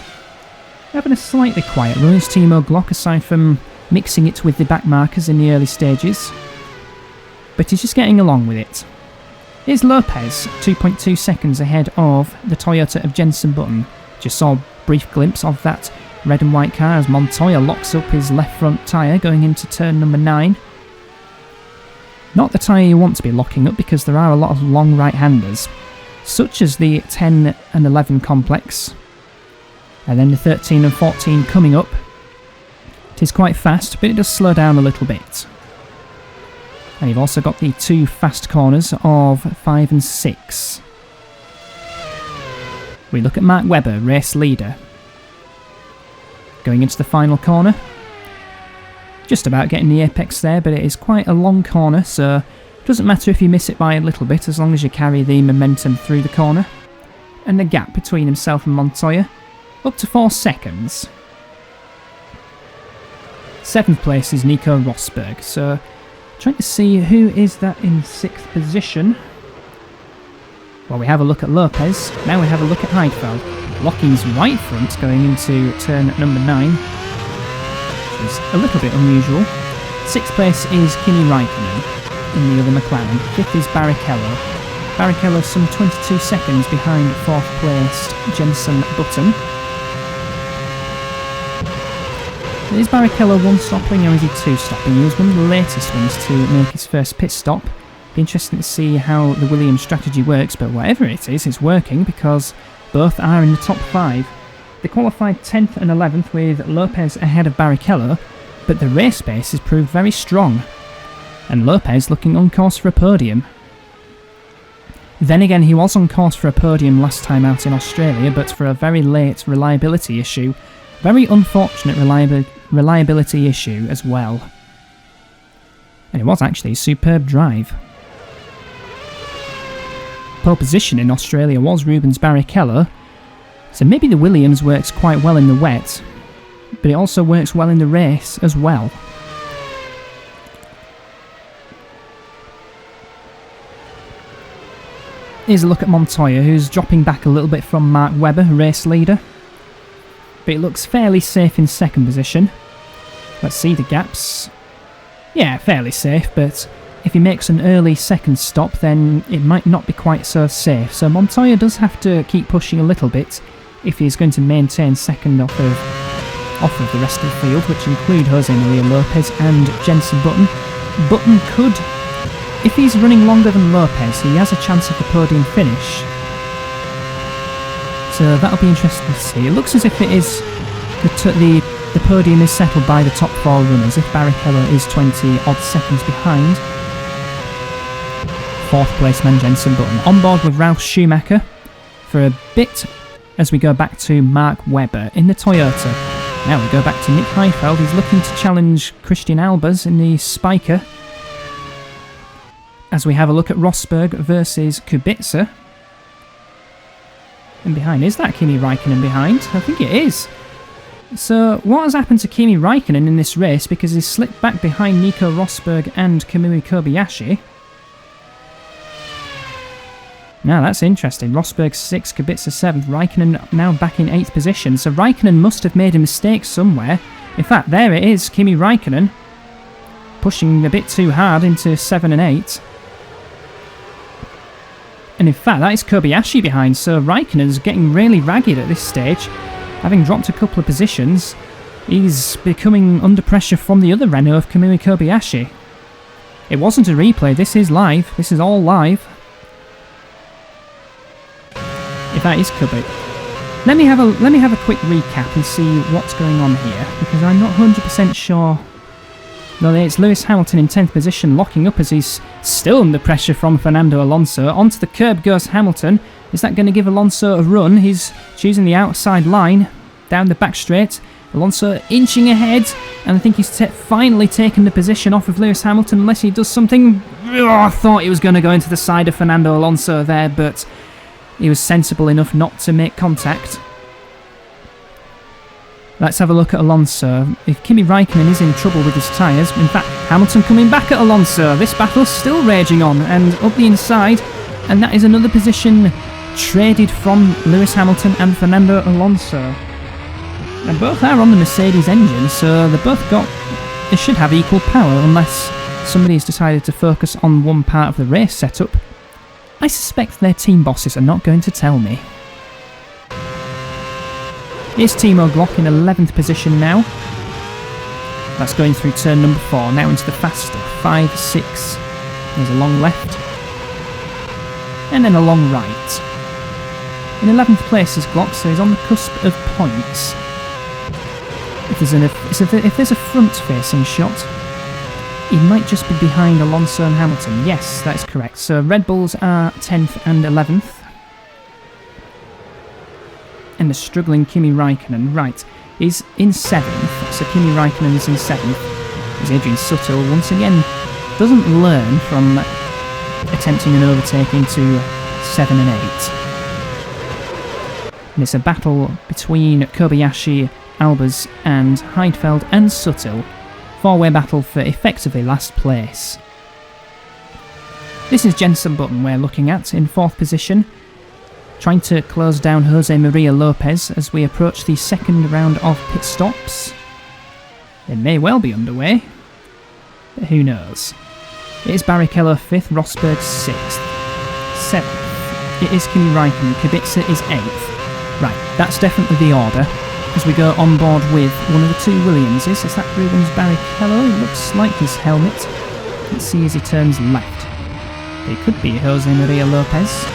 S1: having a slightly quiet run is Timo Glock, aside from mixing it with the back markers in the early stages, but he's just getting along with it. Here's Lopez, 2.2 seconds ahead of the Toyota of Jensen Button. Just saw a brief glimpse of that red and white car as Montoya locks up his left front tyre going into turn number 9. Not the tyre you want to be locking up because there are a lot of long right-handers, such as the 10 and 11 complex, and then the 13 and 14 coming up. It is quite fast, but it does slow down a little bit. And you've also got the 2 fast corners of 5 and 6. We look at Mark Webber, race leader. Going into the final corner. Just about getting the apex there, but it is quite a long corner, so it doesn't matter if you miss it by a little bit as long as you carry the momentum through the corner. And the gap between himself and Montoya, up to 4 seconds. 7th place is Nico Rosberg, so trying to see who is that in 6th position. Well, we have a look at Lopez, now we have a look at Heidfeld. Locking his right front going into turn number 9, which is a little bit unusual. 6th place is Kimi Raikkonen in the other McLaren. 5th is Barrichello. Barrichello some 22 seconds behind 4th placed Jensen Button. Is Barrichello 1-stopping or is he 2-stopping? He was one of the latest ones to make his first pit stop. Be interesting to see how the Williams strategy works, but whatever it is, it's working because both are in the top 5. They qualified 10th and 11th with Lopez ahead of Barrichello, but the race pace has proved very strong, and Lopez looking on course for a podium. Then again, he was on course for a podium last time out in Australia, but for a very late reliability issue. Very unfortunate reliability issue as well. And it was actually a superb drive. Pole position in Australia was Rubens Barrichello, so maybe the Williams works quite well in the wet, but it also works well in the race as well. Here's a look at Montoya, who's dropping back a little bit from Mark Webber, race leader. But it looks fairly safe in second position. Let's see the gaps. Yeah, fairly safe, but if he makes an early second stop, then it might not be quite so safe. So Montoya does have to keep pushing a little bit if he's going to maintain second off of the rest of the field, which include Jose Maria Lopez and Jensen Button. Button could, if he's running longer than Lopez, he has a chance of a podium finish. So that'll be interesting to see. It looks as if it is the podium is settled by the top 4 runners, if Barrichello is 20 odd seconds behind. 4th place man Jensen Button. On board with Ralf Schumacher for a bit as we go back to Mark Webber in the Toyota. Now we go back to Nick Heidfeld. He's looking to challenge Christian Albers in the Spiker. As we have a look at Rosberg versus Kubica. And behind, is that Kimi Raikkonen behind? I think it is. So what has happened to Kimi Raikkonen in this race, because he's slipped back behind Nico Rosberg and Kamui Kobayashi? Now that's interesting. Rosberg 6th, Kubica 7th, Raikkonen now back in 8th position. So Raikkonen must have made a mistake somewhere. In fact, there it is, Kimi Raikkonen pushing a bit too hard into 7 and 8. And in fact, that is Kobayashi behind, so Raikkonen's getting really ragged at this stage. Having dropped a couple of positions, he's becoming under pressure from the other Renault of Kamui Kobayashi. It wasn't a replay, this is live, this is all live. If that is Kubica. Let me have a quick recap and see what's going on here, because I'm not 100% sure. No, it's Lewis Hamilton in 10th position, locking up as he's still under pressure from Fernando Alonso. Onto the curb goes Hamilton. Is that going to give Alonso a run? He's choosing the outside line, down the back straight. Alonso inching ahead, and I think he's finally taken the position off of Lewis Hamilton, unless he does something. Oh, I thought he was going to go into the side of Fernando Alonso there, but he was sensible enough not to make contact. Let's have a look at Alonso. If Kimi Raikkonen is in trouble with his tyres, in fact, Hamilton coming back at Alonso. This battle's still raging on, and up the inside, and that is another position traded from Lewis Hamilton and Fernando Alonso. And both are on the Mercedes engine, so they should have equal power, unless somebody's decided to focus on one part of the race setup. I suspect their team bosses are not going to tell me. Here's Timo Glock in 11th position now. That's going through turn number 4, now into the fast stuff. 5, 6. There's a long left. And then a long right. In 11th place is Glock, so he's on the cusp of points. If there's a front-facing shot, he might just be behind Alonso and Hamilton. Yes, that is correct. So Red Bulls are 10th and 11th. And the struggling Kimi Raikkonen, right, is in 7th. So Kimi Raikkonen is in 7th. As Adrian Suttle once again doesn't learn from attempting an overtake into 7 and 8. And it's a battle between Kobayashi, Albers and Heidfeld and Suttle. 4-way battle for effectively last place. This is Jensen Button we're looking at in 4th position, trying to close down Jose Maria Lopez as we approach the second round of pit stops. It may well be underway, but who knows. It is Barrichello 5th, Rosberg 6th, 7th. It is Kimi Raikkonen, Kubica is 8th. Right, that's definitely the order. As we go on board with one of the two Williamses. Is that Rubens Barrichello? It looks like his helmet. Let's see as he turns left. It could be Jose Maria Lopez.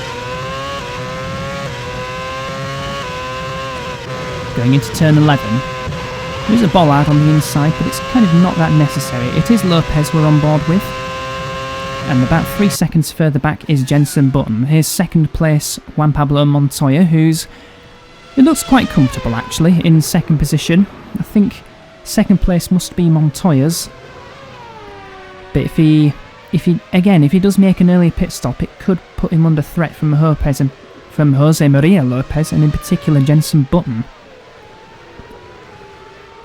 S1: Going into turn 11. There is a bollard on the inside, but it's kind of not that necessary. It is Lopez we're on board with. And about 3 seconds further back is Jensen Button. Here's second place Juan Pablo Montoya, it looks quite comfortable actually in second position. I think second place must be Montoya's. But if he does make an early pit stop, it could put him under threat from Jose Maria Lopez, and in particular Jensen Button.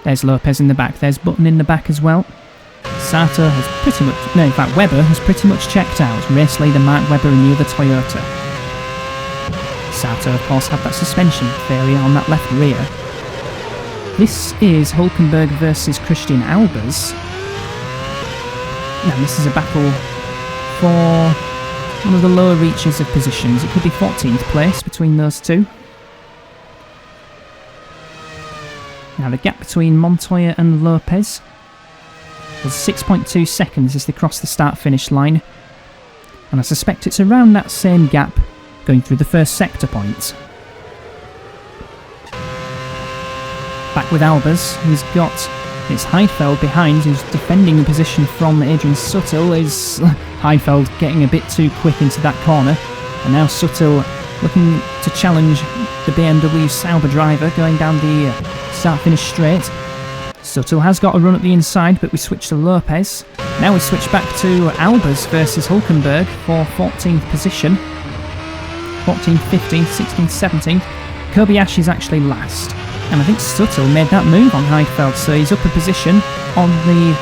S1: There's Lopez in the back, there's Button in the back as well. Sato has pretty much, no, in fact Webber has pretty much checked out. Race leader Mark Webber in the other Toyota. Sato, of course, had that suspension failure on that left rear. This is Hulkenberg versus Christian Albers. Now this is a battle for one of the lower reaches of positions. It could be 14th place between those two. Now the gap between Montoya and Lopez was 6.2 seconds as they cross the start-finish line, and I suspect it's around that same gap going through the first sector point. Back with Albers, he's got it's Heidfeld behind, who's defending the position from Adrian Sutil. Is Heidfeld getting a bit too quick into that corner, and now Sutil looking to challenge the BMW Sauber driver going down the start-finish straight. Sutil has got a run at the inside, but we switch to Lopez. Now we switch back to Albers versus Hulkenberg for 14th position. 14th, 15th, 16th, 17th. Kobayashi's actually last. And I think Sutil made that move on Highfeld, so he's up a position on the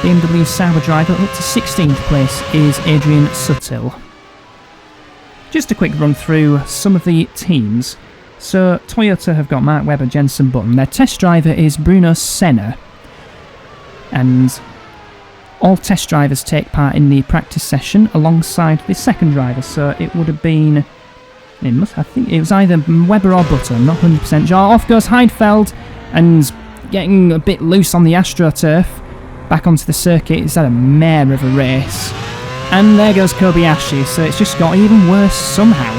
S1: BMW Sauber driver. Up to 16th place is Adrian Sutil. Just a quick run through some of the teams. So Toyota have got Mark Webber, Jensen Button. Their test driver is Bruno Senna. And all test drivers take part in the practice session alongside the second driver. So it would have been... I think it was either Webber or Button, I'm not 100% sure. Off goes Heidfeld, and getting a bit loose on the AstroTurf. Back onto the circuit, it's had a mare of a race. And there goes Kobayashi, so it's just got even worse somehow.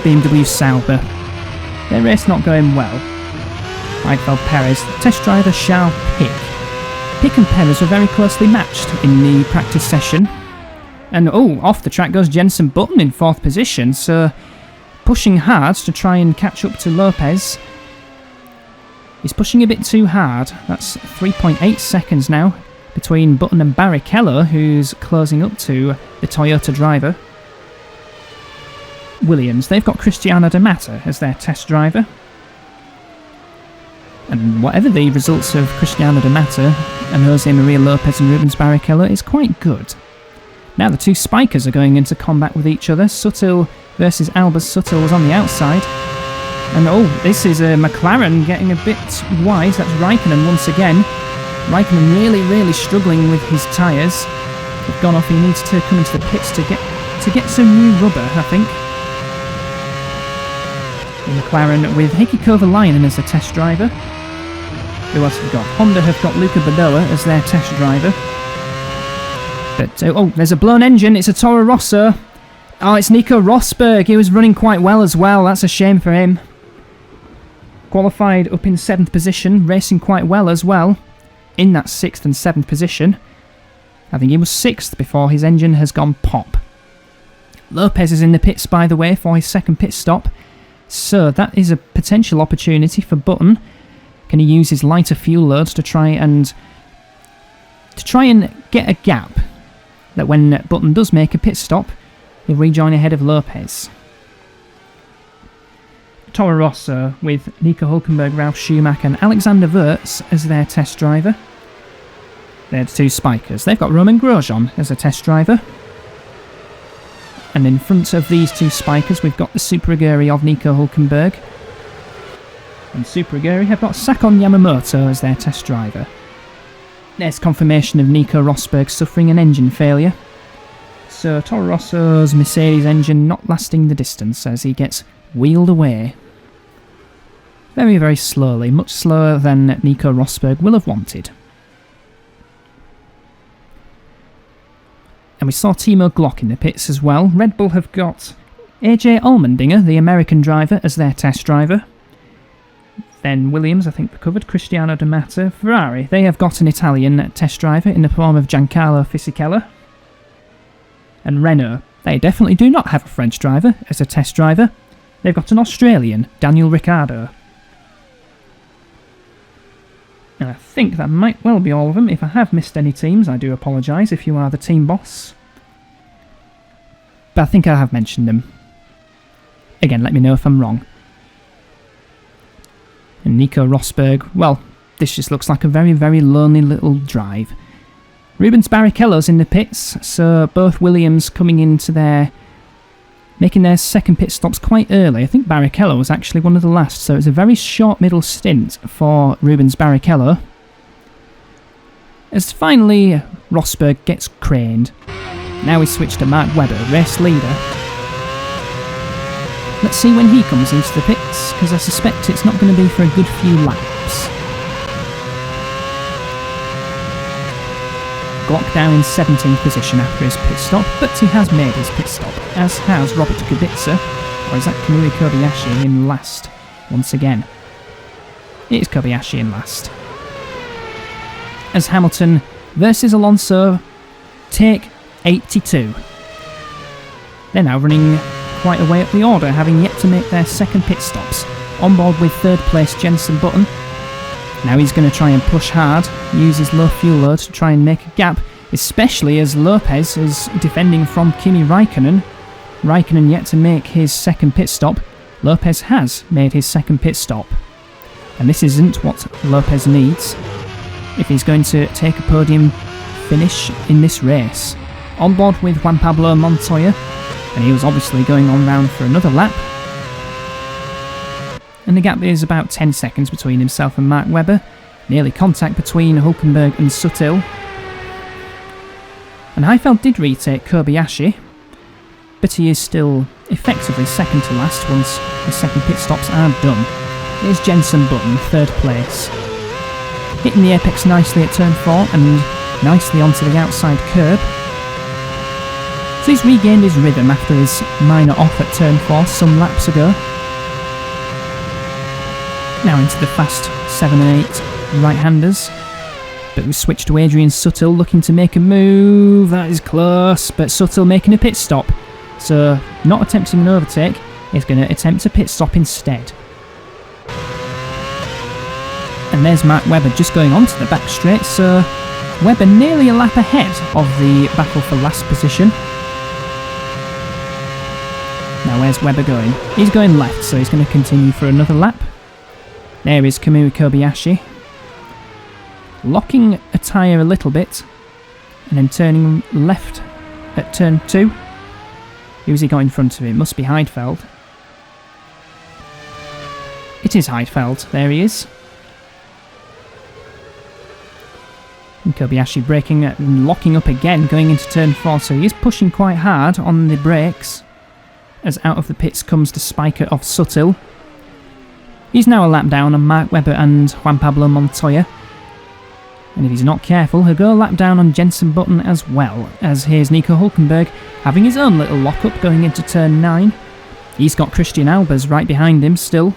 S1: BMW Sauber. Their race not going well. Heidfeld Perez, test driver Charles Pic. Pic and Perez were very closely matched in the practice session. And off the track goes Jensen Button in 4th position, so pushing hard to try and catch up to Lopez. He's pushing a bit too hard. That's 3.8 seconds now between Button and Barrichello, who's closing up to the Toyota driver. Williams, they've got Cristiano Di Matta as their test driver. And whatever the results of Cristiano Di Matta and Jose Maria Lopez and Rubens Barrichello is quite good. Now the two spikers are going into combat with each other. Sutil versus Albers. Sutil was on the outside. And this is a McLaren getting a bit wide. That's Raikkonen once again. Raikkonen really struggling with his tyres. They've gone off. He needs to come into the pits to get some new rubber, I think. The McLaren with Heikki Kovalainen as the test driver. Who else have we got? Honda have got Luca Badoa as their test driver. But, there's a blown engine. It's a Toro Rosso. Oh, it's Nico Rosberg. He was running quite well as well. That's a shame for him. Qualified up in 7th position, racing quite well as well. In that 6th and 7th position. I think he was 6th before his engine has gone pop. Lopez is in the pits, by the way, for his second pit stop. So that is a potential opportunity for Button. Can he use his lighter fuel loads to try and get a gap that when Button does make a pit stop, he'll rejoin ahead of Lopez. Toro Rosso with Nico Hulkenberg, Ralf Schumacher and Alexander Wurz as their test driver. They're the two spikers. They've got Romain Grosjean as a test driver. And in front of these two spikers we've got the Super Aguri of Nico Hulkenberg. And Super Aguri have got Sakon Yamamoto as their test driver. There's confirmation of Nico Rosberg suffering an engine failure. So Toro Rosso's Mercedes engine not lasting the distance as he gets wheeled away. Very slowly, much slower than Nico Rosberg will have wanted. And we saw Timo Glock in the pits as well. Red Bull have got AJ Allmendinger, the American driver, as their test driver. Then Williams, I think we covered, Cristiano D'Amato. Ferrari, they have got an Italian test driver in the form of Giancarlo Fisichella. And Renault, they definitely do not have a French driver as a test driver. They've got an Australian, Daniel Ricciardo. And I think that might well be all of them. If I have missed any teams, I do apologise if you are the team boss. But I think I have mentioned them. Again, let me know if I'm wrong. And Nico Rosberg, well, this just looks like a very, very lonely little drive. Rubens Barrichello's in the pits, so both Williams coming into making their second pit stops quite early. I think Barrichello was actually one of the last, so it's a very short middle stint for Rubens Barrichello. As finally Rosberg gets craned. Now we switch to Mark Webber, race leader. Let's see when he comes into the pits, because I suspect it's not going to be for a good few laps. Glock down in 17th position after his pit stop, but he has made his pit stop, as has Robert Kubica, or is that Kamui Kobayashi in last once again? It is Kobayashi in last. As Hamilton versus Alonso take 82. They're now running quite a way up the order, having yet to make their second pit stops. On board with third place Jensen Button. Now he's going to try and push hard, use his low fuel load to try and make a gap, especially as Lopez is defending from Kimi Raikkonen. Raikkonen yet to make his second pit stop. Lopez has made his second pit stop. And this isn't what Lopez needs if he's going to take a podium finish in this race. On board with Juan Pablo Montoya, and he was obviously going on round for another lap. And the gap is about 10 seconds between himself and Mark Webber. Nearly contact between Hulkenberg and Sutil. And Heidfeld did retake Kobayashi, but he is still effectively second to last once his second pit stops are done. Here's Jensen Button, third place. Hitting the apex nicely at turn 4 and nicely onto the outside curb. So he's regained his rhythm after his minor off at turn 4 some laps ago. Now into the fast 7 and 8 right-handers. But we switched to Adrian Sutil looking to make a move. That is close, but Sutil making a pit stop. So not attempting an overtake, he's going to attempt a pit stop instead. And there's Mark Webber just going onto the back straight, so Webber nearly a lap ahead of the battle for last position. Now where's Webber going? He's going left, so he's going to continue for another lap. There is Kamui Kobayashi. Locking a tyre a little bit, and then turning left at turn 2. Who's he got in front of him? It must be Heidfeld. It is Heidfeld, there he is. And Kobayashi braking and locking up again, going into turn 4, so he is pushing quite hard on the brakes. As out of the pits comes the spiker of Sutil. He's now a lap down on Mark Webber and Juan Pablo Montoya. And if he's not careful, he'll go a lap down on Jensen Button as well, as here's Nico Hulkenberg having his own little lock-up going into turn 9. He's got Christian Albers right behind him still.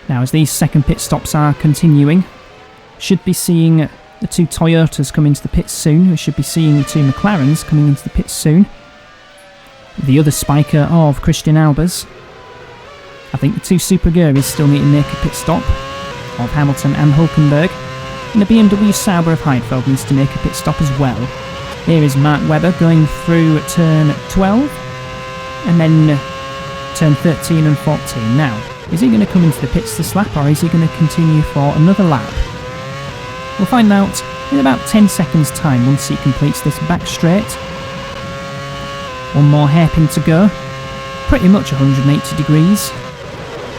S1: Now as these second pit stops are continuing, should be seeing the two Toyotas come into the pits soon. We should be seeing the two McLarens coming into the pits soon. The other spiker of Christian Albers. I think the two Super Guris still need to make a pit stop of Hamilton and Hulkenberg. And the BMW Sauber of Heidfeld needs to make a pit stop as well. Here is Mark Webber going through turn 12 and then turn 13 and 14. Now, is he going to come into the pits this lap or is he going to continue for another lap? We'll find out in about 10 seconds time once he completes this back straight. One more hairpin to go. Pretty much 180 degrees.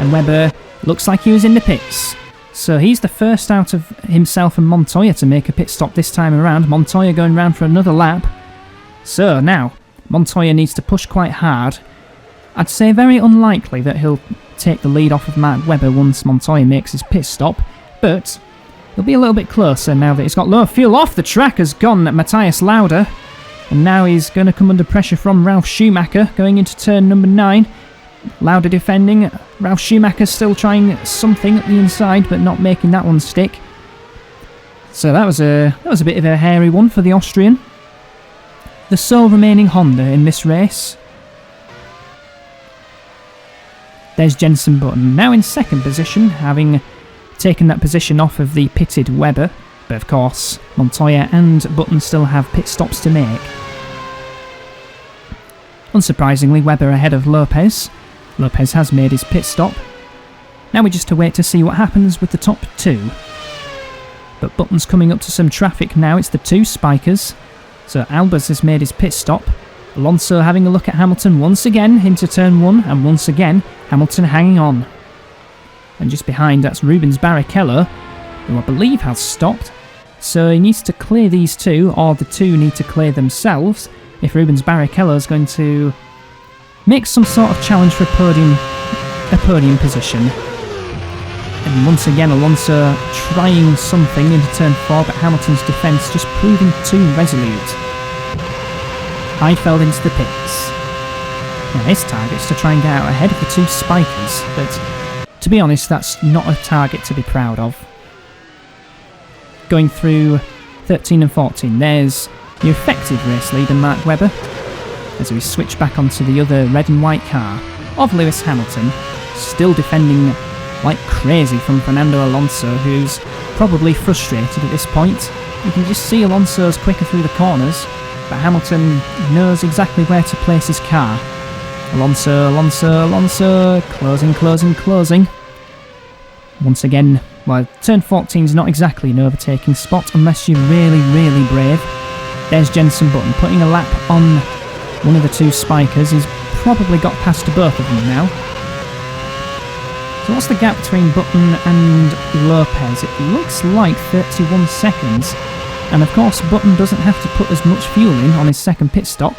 S1: And Webber looks like he was in the pits. So he's the first out of himself and Montoya to make a pit stop this time around. Montoya going round for another lap. So now, Montoya needs to push quite hard. I'd say very unlikely that he'll take the lead off of Mark Webber once Montoya makes his pit stop. But He'll be a little bit closer now that he's got low fuel. Off the track has gone Matthias Lauda. And now he's going to come under pressure from Ralf Schumacher going into turn number 9. Lauda defending. Ralf Schumacher still trying something at the inside, but not making that one stick. So that was a bit of a hairy one for the Austrian. The sole remaining Honda in this race. There's Jensen Button, now in second position, having taken that position off of the pitted Webber. But of course, Montoya and Button still have pit stops to make. Unsurprisingly, Webber ahead of Lopez. Lopez has made his pit stop. Now we just to wait to see what happens with the top 2. But Button's coming up to some traffic now, it's the 2 spikers. So Albers has made his pit stop. Alonso having a look at Hamilton once again into turn 1, and once again Hamilton hanging on. And just behind, that's Rubens Barrichello, who I believe has stopped. So he needs to clear these 2, or the 2 need to clear themselves, if Rubens Barrichello is going to make some sort of challenge for a podium position. And once again Alonso trying something into turn 4, but Hamilton's defence just proving too resolute. Highfeld into the pits. Now his target's to try and get out ahead of the 2 spikers, but to be honest, that's not a target to be proud of. Going through 13 and 14, there's the effective race leader Mark Webber, as we switch back onto the other red and white car of Lewis Hamilton, still defending like crazy from Fernando Alonso, who's probably frustrated at this point. You can just see Alonso's quicker through the corners, but Hamilton knows exactly where to place his car. Alonso, closing. Once again, well, turn 14's not exactly an overtaking spot unless you're really, really brave. There's Jensen Button putting a lap on one of the 2 spikers. He's probably got past both of them now. So what's the gap between Button and Lopez? It looks like 31 seconds. And of course, Button doesn't have to put as much fuel in on his second pit stop.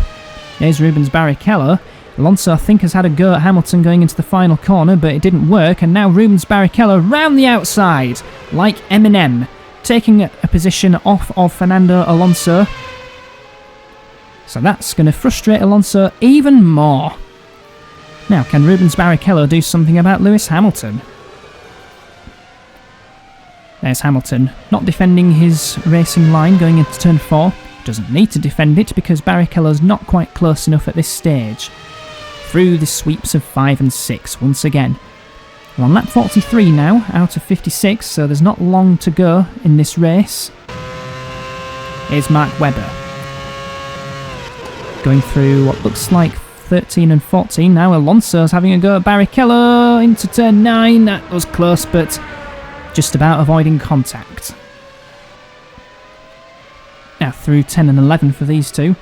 S1: There's Rubens Barrichello. Alonso, I think, has had a go at Hamilton going into the final corner, but it didn't work. And now Rubens Barrichello round the outside, like Eminem, taking a position off of Fernando Alonso. So that's going to frustrate Alonso even more. Now, can Rubens Barrichello do something about Lewis Hamilton? There's Hamilton, not defending his racing line going into turn 4. Doesn't need to defend it because Barrichello's not quite close enough at this stage. Through the sweeps of 5 and 6 once again. We're on lap 43 now, out of 56, so there's not long to go in this race. Here's Mark Webber. Going through what looks like 13 and 14. Now Alonso's having a go at Barrichello into turn 9. That was close, but just about avoiding contact. Now through 10 and 11 for these 2.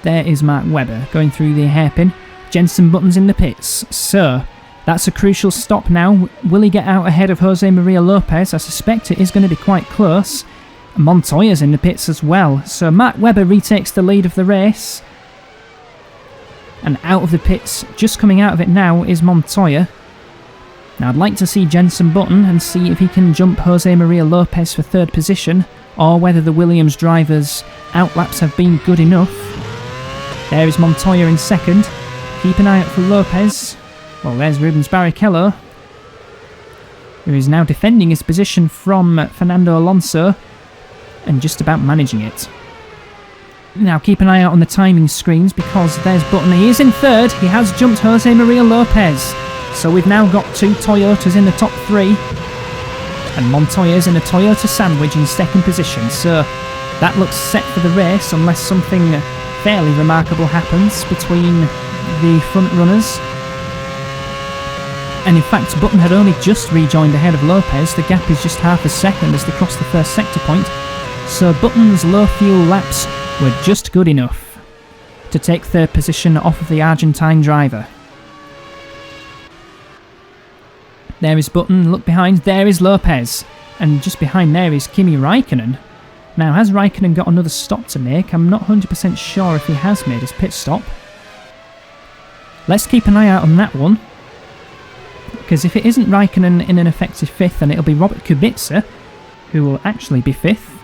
S1: There is Mark Webber going through the hairpin. Jensen Button's in the pits. So that's a crucial stop now. Will he get out ahead of Jose Maria Lopez? I suspect it is going to be quite close. Montoya's in the pits as well. So Mark Webber retakes the lead of the race. And out of the pits, just coming out of it now, is Montoya. Now I'd like to see Jensen Button and see if he can jump Jose Maria Lopez for 3rd position, or whether the Williams drivers' outlaps have been good enough. There is Montoya in 2nd. Keep an eye out for Lopez. Well, there's Rubens Barrichello, who is now defending his position from Fernando Alonso and just about managing it. Now keep an eye out on the timing screens because there's Button. He is in 3rd. He has jumped Jose Maria Lopez. So we've now got 2 Toyotas in the top 3. And Montoya's in a Toyota sandwich in 2nd position. So that looks set for the race unless something fairly remarkable happens between the front runners. And in fact, Button had only just rejoined ahead of Lopez. The gap is just half a second as they cross the first sector point. So Button's low fuel laps were just good enough to take 3rd position off of the Argentine driver. There is Button, look behind, there is Lopez. And just behind there is Kimi Raikkonen. Now, has Raikkonen got another stop to make? I'm not 100% sure if he has made his pit stop. Let's keep an eye out on that one. Because if it isn't Raikkonen in an effective 5th, then it'll be Robert Kubica. who will actually be 5th.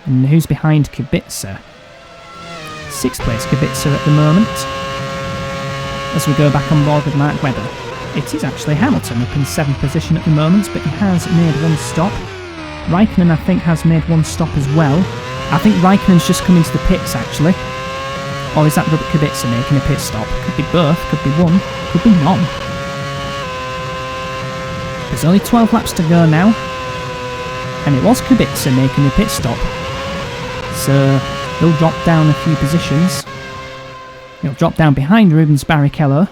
S1: And who's behind Kubica? 6th place Kubica at the moment. As we go back on board with Mark Webber. It is actually Hamilton up in 7th position at the moment, but he has made one stop. Raikkonen, I think, has made one stop as well. I think Raikkonen's just come into the pits, actually. Or is that Robert Kubica making a pit stop? Could be both, could be one, could be none. There's only 12 laps to go now. And it was Kubica making the pit stop. So he'll drop down a few positions. He'll drop down behind Rubens Barrichello.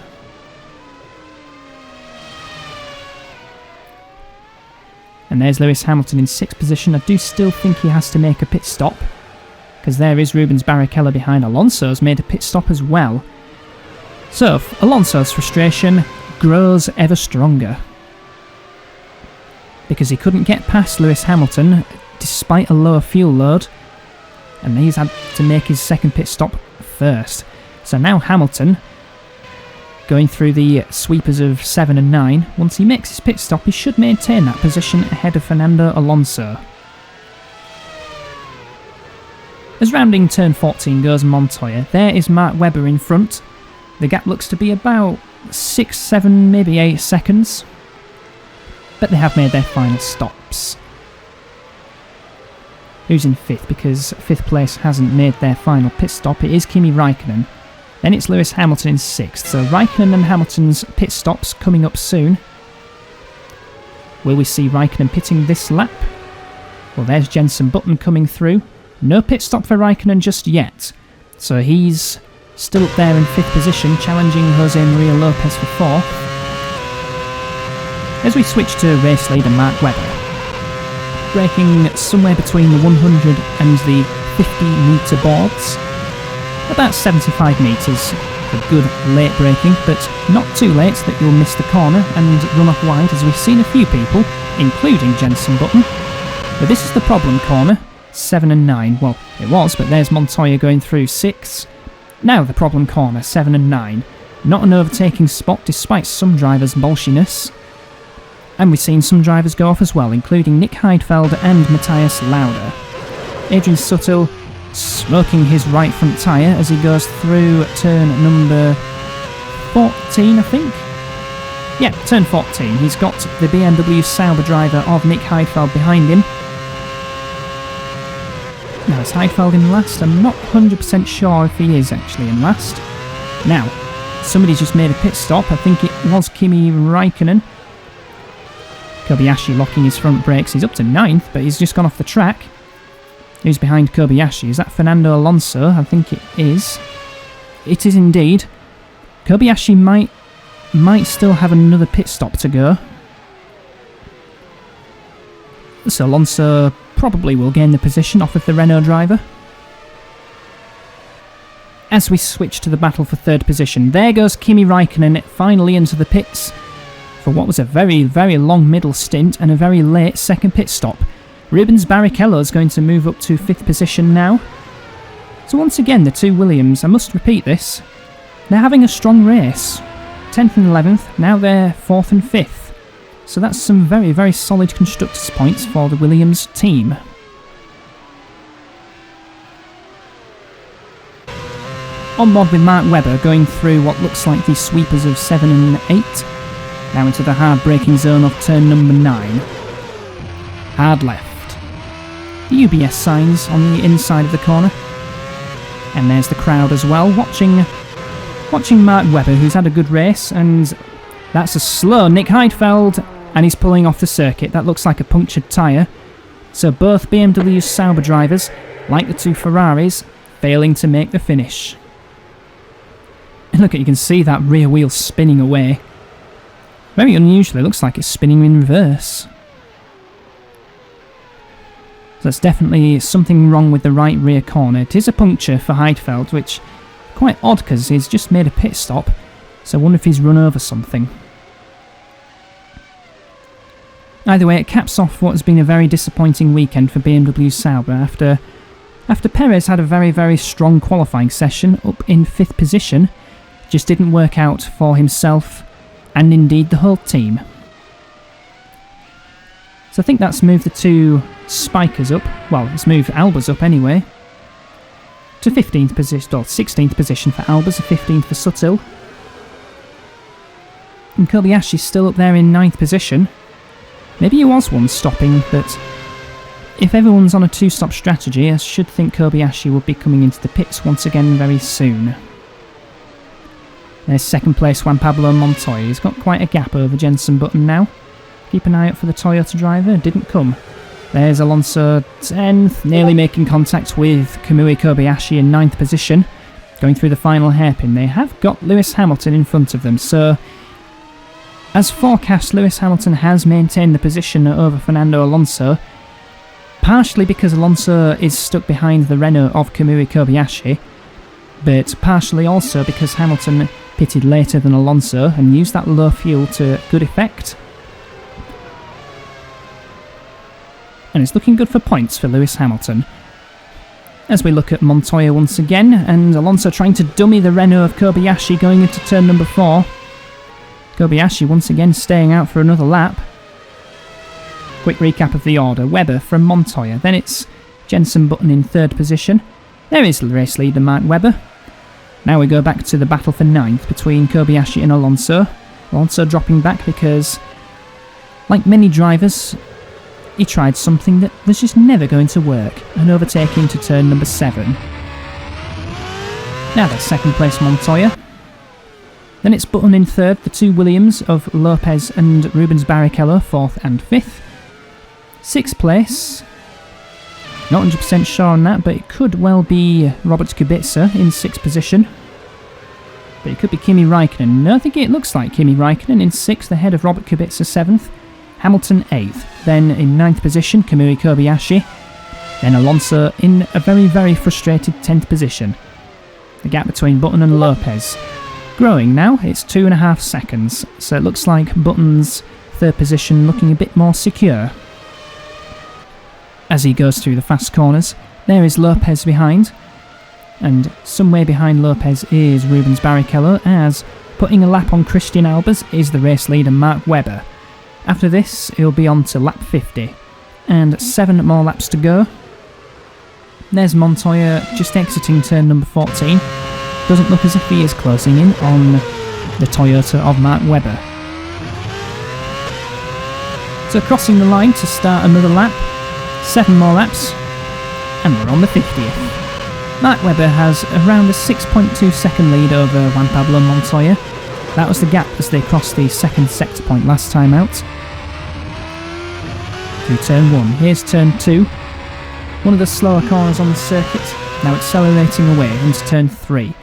S1: And there's Lewis Hamilton in 6th position. I do still think he has to make a pit stop, because there is Rubens Barrichello behind. Alonso's made a pit stop as well. So Alonso's frustration grows ever stronger, because he couldn't get past Lewis Hamilton despite a lower fuel load, and he's had to make his second pit stop first. So now Hamilton, going through the sweepers of 7 and 9, once he makes his pit stop, he should maintain that position ahead of Fernando Alonso. As rounding turn 14 goes Montoya, there is Mark Webber in front. The gap looks to be about 6, 7, maybe 8 seconds. But they have made their final stops. Who's in 5th? Because 5th place hasn't made their final pit stop. It is Kimi Raikkonen. Then it's Lewis Hamilton in 6th. So Raikkonen and Hamilton's pit stops coming up soon. Will we see Raikkonen pitting this lap? Well, there's Jensen Button coming through. No pit stop for Raikkonen just yet. So he's still up there in 5th position, challenging Jose Maria Lopez for 4th. As we switch to race leader Mark Webber, braking somewhere between the 100 and the 50 metre boards. About 75 metres for good late braking, but not too late that you'll miss the corner and run off wide, as we've seen a few people, including Jensen Button. But this is the problem corner, 7 and 9. Well, it was, but there's Montoya going through 6. Now the problem corner, 7 and 9. Not an overtaking spot despite some drivers' bolshiness. And we've seen some drivers go off as well, including Nick Heidfeld and Matthias Lauda. Adrian Sutil smoking his right front tyre as he goes through turn number 14, I think? Yeah, turn 14. He's got the BMW Sauber driver of Nick Heidfeld behind him. Now, is Heidfeld in last? I'm not 100% sure if he is actually in last. Now, somebody's just made a pit stop. I think it was Kimi Raikkonen. Kobayashi locking his front brakes. He's up to 9th, but he's just gone off the track. Who's behind Kobayashi? Is that Fernando Alonso? I think it is. It is indeed. Kobayashi might still have another pit stop to go. So Alonso probably will gain the position off of the Renault driver. As we switch to the battle for 3rd position, there goes Kimi Raikkonen finally into the pits for what was a very, very long middle stint and a very late second pit stop. Rubens Barrichello is going to move up to 5th position now. So once again, the two Williams, I must repeat this, they're having a strong race. 10th and 11th, now they're 4th and 5th. So that's some very, very solid constructors' points for the Williams team. On board with Mark Webber going through what looks like the sweepers of 7 and 8. Now into the hard braking zone of turn number 9. Hard left. The UBS signs on the inside of the corner. And there's the crowd as well, watching Mark Webber, who's had a good race, and that's a slow Nick Heidfeld, and he's pulling off the circuit. That looks like a punctured tyre. So both BMW Sauber drivers, like the two Ferraris, failing to make the finish. And look, you can see that rear wheel spinning away. Very unusual, it looks like it's spinning in reverse. So that's definitely something wrong with the right rear corner. It is a puncture for Heidfeld, which is quite odd because he's just made a pit stop. So I wonder if he's run over something. Either way, it caps off what has been a very disappointing weekend for BMW Sauber after Perez had a very, very strong qualifying session up in 5th position. Just didn't work out for himself and indeed the whole team. So I think that's moved the two spikers up. Well, it's moved Albers up anyway. To 15th position, or 16th position for Albers, a 15th for Suttil. And Kobayashi's still up there in 9th position. Maybe he was one stopping, but if everyone's on a two-stop strategy, I should think Kobayashi will be coming into the pits once again very soon. There's second place Juan Pablo Montoya. He's got quite a gap over Jensen Button now. Keep an eye out for the Toyota driver. Didn't come. There's Alonso 10th, nearly making contact with Kamui Kobayashi in 9th position. Going through the final hairpin. They have got Lewis Hamilton in front of them, so as forecast, Lewis Hamilton has maintained the position over Fernando Alonso, partially because Alonso is stuck behind the Renault of Kamui Kobayashi, but partially also because Hamilton pitted later than Alonso and used that low fuel to good effect. And it's looking good for points for Lewis Hamilton. As we look at Montoya once again, and Alonso trying to dummy the Renault of Kobayashi going into turn number 4. Kobayashi once again staying out for another lap. Quick recap of the order. Webber from Montoya. Then it's Jensen Button in 3rd position. There is race leader Mark Webber. Now we go back to the battle for 9th between Kobayashi and Alonso. Alonso dropping back because, like many drivers, he tried something that was just never going to work, an overtaking to turn number 7. Now that's second place Montoya. Then it's Button in 3rd, the two Williams of Lopez and Rubens Barrichello 4th and 5th. 6th place, not 100% sure on that, but it could well be Robert Kubica in 6th position. But it could be Kimi Raikkonen. No, I think it looks like Kimi Raikkonen in 6th, ahead of Robert Kubica 7th. Hamilton 8th. Then in 9th position, Kamui Kobayashi. Then Alonso in a very, very frustrated 10th position. The gap between Button and Lopez growing now. It's 2.5 seconds. So it looks like Button's 3rd position looking a bit more secure. As he goes through the fast corners, there is Lopez behind. And somewhere behind Lopez is Rubens Barrichello, as putting a lap on Christian Albers is the race leader Mark Webber. After this, he'll be on to lap 50, and 7 more laps to go. There's Montoya just exiting turn number 14. Doesn't look as if he is closing in on the Toyota of Mark Webber. So crossing the line to start another lap, 7 more laps, and we're on the 50th. Mark Webber has around a 6.2 second lead over Juan Pablo Montoya. That was the gap as they crossed the second sector point last time out. Through turn 1. Here's turn 2. One of the slower corners on the circuit. Now accelerating away into turn 3.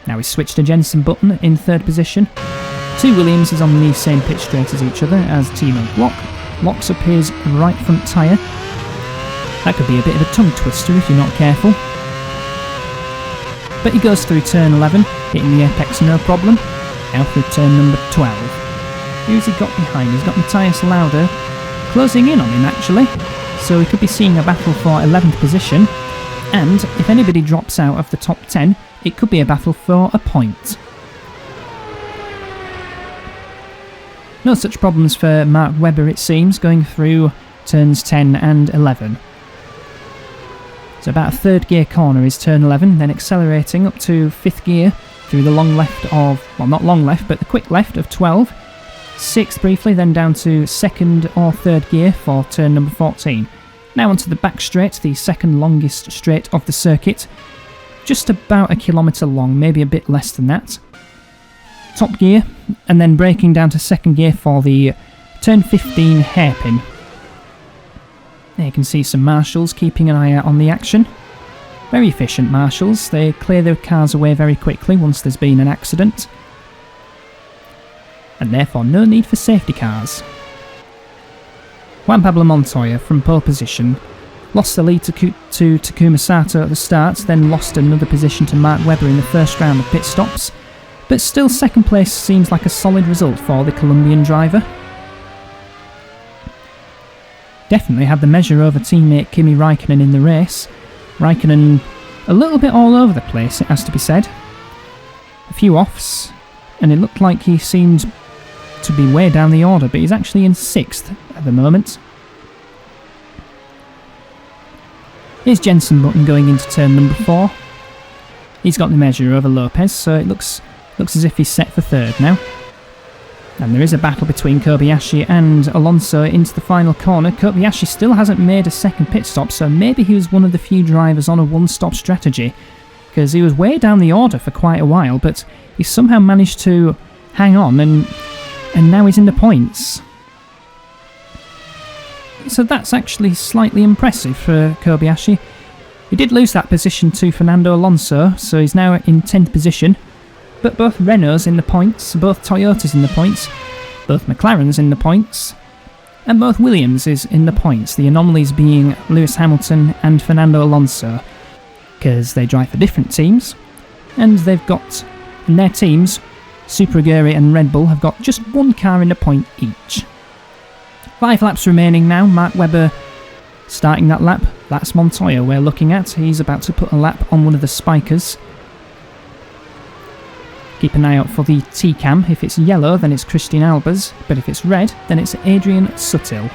S1: Now we switch to Jensen Button in 3rd position. 2 Williams is on the same pitch straight as each other as Timo Glock locks up his right front tyre. That could be a bit of a tongue twister if you're not careful. But he goes through turn 11, hitting the apex no problem. Now through turn number 12. Who's he got behind? He's got Matthias Lauda closing in on him actually. So we could be seeing a battle for 11th position. And if anybody drops out of the top 10, it could be a battle for a point. No such problems for Mark Webber it seems, going through turns 10 and 11. So about a 3rd gear corner is turn 11, then accelerating up to 5th gear through the long left of, well not long left, but the quick left of 12. 6th briefly, then down to 2nd or 3rd gear for turn number 14. Now onto the back straight, the second longest straight of the circuit. Just about a kilometre long, maybe a bit less than that. Top gear, and then braking down to 2nd gear for the turn 15 hairpin. There you can see some marshals keeping an eye out on the action. Very efficient marshals, they clear their cars away very quickly once there's been an accident. And therefore no need for safety cars. Juan Pablo Montoya from pole position lost the lead to Takuma Sato at the start, then lost another position to Mark Webber in the first round of pit stops. But still 2nd place seems like a solid result for the Colombian driver. Definitely had the measure over teammate Kimi Raikkonen in the race. Raikkonen a little bit all over the place, it has to be said. A few offs, and it looked like he seemed to be way down the order, but he's actually in 6th at the moment. Here's Jensen Button going into turn number 4. He's got the measure over Lopez, so it looks as if he's set for third now. And there is a battle between Kobayashi and Alonso into the final corner. Kobayashi still hasn't made a second pit stop, so maybe he was one of the few drivers on a one-stop strategy, because he was way down the order for quite a while, but he somehow managed to hang on, and now he's in the points. So that's actually slightly impressive for Kobayashi. He did lose that position to Fernando Alonso, so he's now in 10th position. But both Renault's in the points, both Toyota's in the points, both McLaren's in the points, and both Williams is in the points. The anomalies being Lewis Hamilton and Fernando Alonso, because they drive for different teams, and they've got, in their teams, Super Aguri and Red Bull have got just one car in the point each. 5 laps remaining now. Mark Webber starting that lap. That's Montoya we're looking at. He's about to put a lap on one of the spikers. Keep an eye out for the T-cam. If it's yellow, then it's Christian Albers, but if it's red, then it's Adrian Sutil.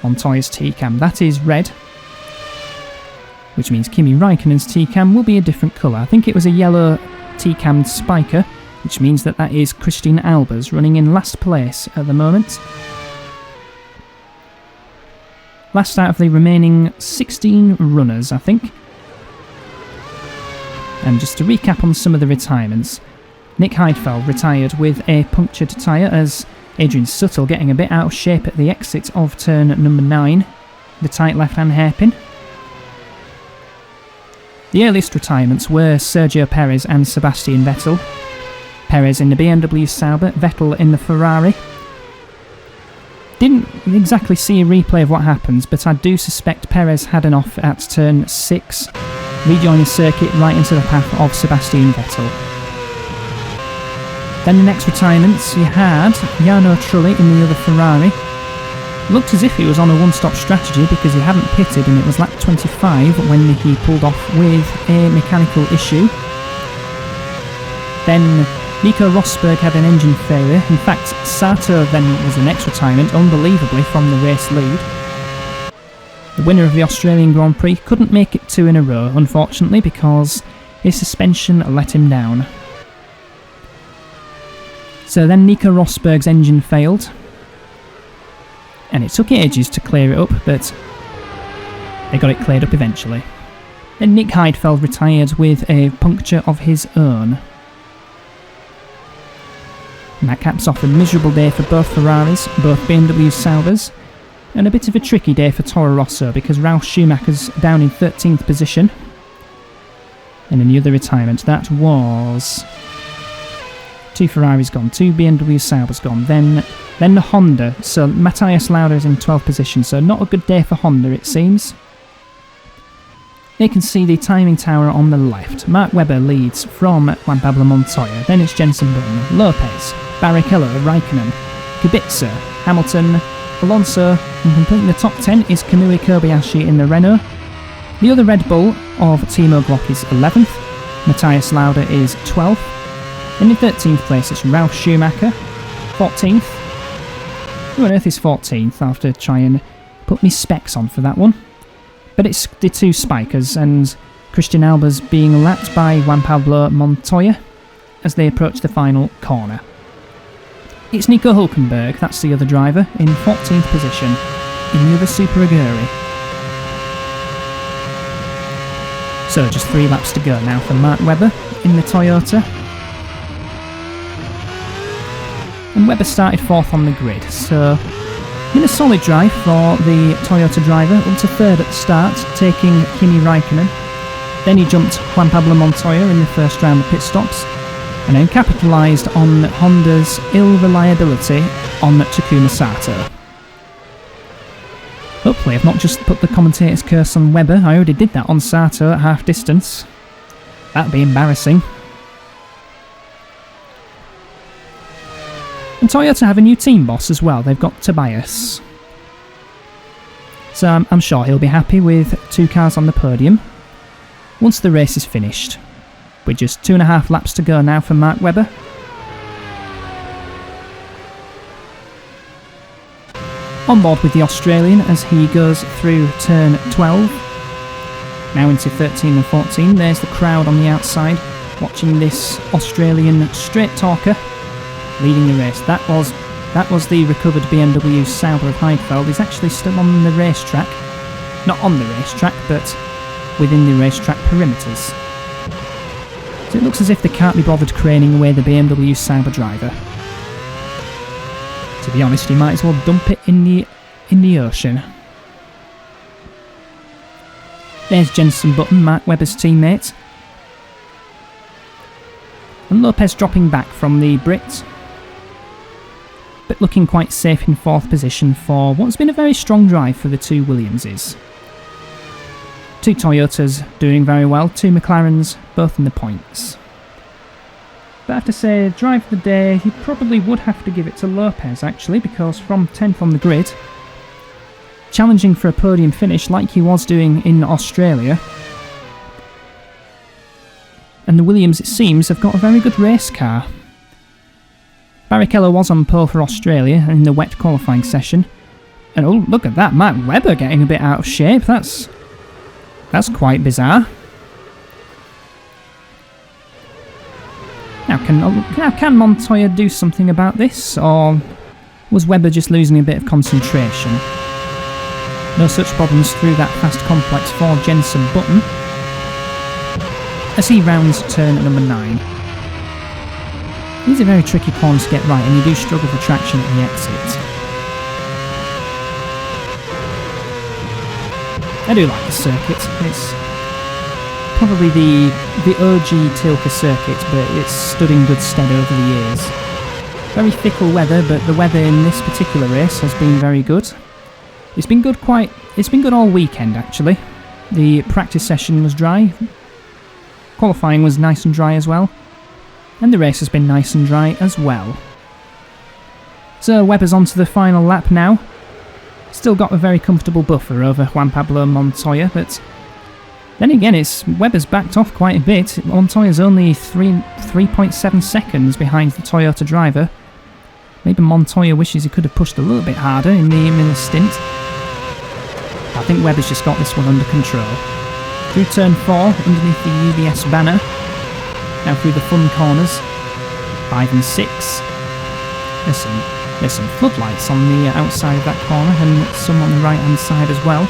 S1: Montoya's T-cam, that is red, which means Kimi Raikkonen's T-cam will be a different colour. I think it was a yellow T-cammed spiker, which means that is Christian Albers running in last place at the moment. Last out of the remaining 16 runners, I think. And just to recap on some of the retirements, Nick Heidfeld retired with a punctured tyre as Adrian Sutil getting a bit out of shape at the exit of turn number 9, the tight left-hand hairpin. The earliest retirements were Sergio Perez and Sebastian Vettel. Perez in the BMW Sauber, Vettel in the Ferrari. Didn't exactly see a replay of what happens, but I do suspect Perez had an off at turn 6, rejoining the circuit right into the path of Sebastian Vettel. Then the next retirements, you had Jarno Trulli in the other Ferrari. Looked as if he was on a one-stop strategy because he hadn't pitted, and it was lap 25 when he pulled off with a mechanical issue. Then Nico Rosberg had an engine failure. In fact, Sato then was the next retirement, unbelievably, from the race lead. The winner of the Australian Grand Prix couldn't make it 2 in a row, unfortunately, because his suspension let him down. So then Nico Rosberg's engine failed, and it took ages to clear it up, but they got it cleared up eventually. Then Nick Heidfeld retired with a puncture of his own. And that caps off a miserable day for both Ferraris, both BMW Saubers, and a bit of a tricky day for Toro Rosso because Ralf Schumacher's down in 13th position. And in the other retirement, that was 2 Ferraris gone, 2 BMW Saubers gone, then the Honda, so Matthias Lauda is in 12th position, so not a good day for Honda it seems. You can see the timing tower on the left. Mark Webber leads from Juan Pablo Montoya, then it's Jensen Button, Lopez, Barrichello, Raikkonen, Kubica, Hamilton, Alonso, and completing the top 10 is Kamui Kobayashi in the Renault. The other Red Bull of Timo Glock is 11th, Matthias Lauda is 12th, and in 13th place it's Ralf Schumacher, 14th. Who on earth is 14th? I'll have to try and put my specs on for that one. But it's the 2 spikers, and Christian Albers being lapped by Juan Pablo Montoya as they approach the final corner. It's Nico Hulkenberg, that's the other driver, in 14th position in the other Super Aguri. So just 3 laps to go now for Mark Webber in the Toyota. And Webber started 4th on the grid, so in a solid drive for the Toyota driver, up to 3rd at the start, taking Kimi Raikkonen. Then he jumped Juan Pablo Montoya in the first round of pit stops, and then capitalised on Honda's ill reliability on Takuma Sato. Hopefully I've not just put the commentator's curse on Webber, I already did that on Sato at half distance. That'd be embarrassing. And Toyota have a new team boss as well, they've got Tobias. So I'm sure he'll be happy with 2 cars on the podium once the race is finished. With just 2.5 laps to go now for Mark Webber. On board with the Australian as he goes through turn 12. Now into 13 and 14. There's the crowd on the outside watching this Australian straight talker leading the race. That was the recovered BMW Sauber of Heidfeld. He's actually still on the racetrack. Not on the racetrack, but within the racetrack perimeters. So it looks as if they can't be bothered craning away the BMW Sauber driver. To be honest, you might as well dump it in the ocean. There's Jensen Button, Mark Webber's teammate. And Lopez dropping back from the Brit, but looking quite safe in 4th position for what's been a very strong drive for the two Williamses. 2 Toyotas doing very well, 2 McLarens, both in the points. But I have to say, drive of the day, you probably would have to give it to Lopez actually, because from 10th on the grid, challenging for a podium finish like he was doing in Australia. And the Williams, it seems, have got a very good race car. Barrichello was on pole for Australia in the wet qualifying session. And oh, look at that, Mark Webber getting a bit out of shape. That's quite bizarre. Now, can Montoya do something about this, or was Webber just losing a bit of concentration? No such problems through that fast complex for Jensen Button as he rounds turn number 9. These are very tricky corners to get right, and you do struggle for traction at the exit. I do like the circuit. It's probably the OG Tilke circuit, but it's stood in good stead over the years. Very fickle weather, but the weather in this particular race has been very good. It's been good all weekend actually. The practice session was dry. Qualifying was nice and dry as well. And the race has been nice and dry as well. So Webber's on to the final lap now. Still got a very comfortable buffer over Juan Pablo Montoya, but then again, Webber's backed off quite a bit. Montoya's only 3.7 seconds behind the Toyota driver. Maybe Montoya wishes he could have pushed a little bit harder in the stint. I think Webber's just got this one under control. Through turn 4, underneath the UBS banner. Now through the fun corners, 5 and 6. There's some floodlights on the outside of that corner, and some on the right hand side as well.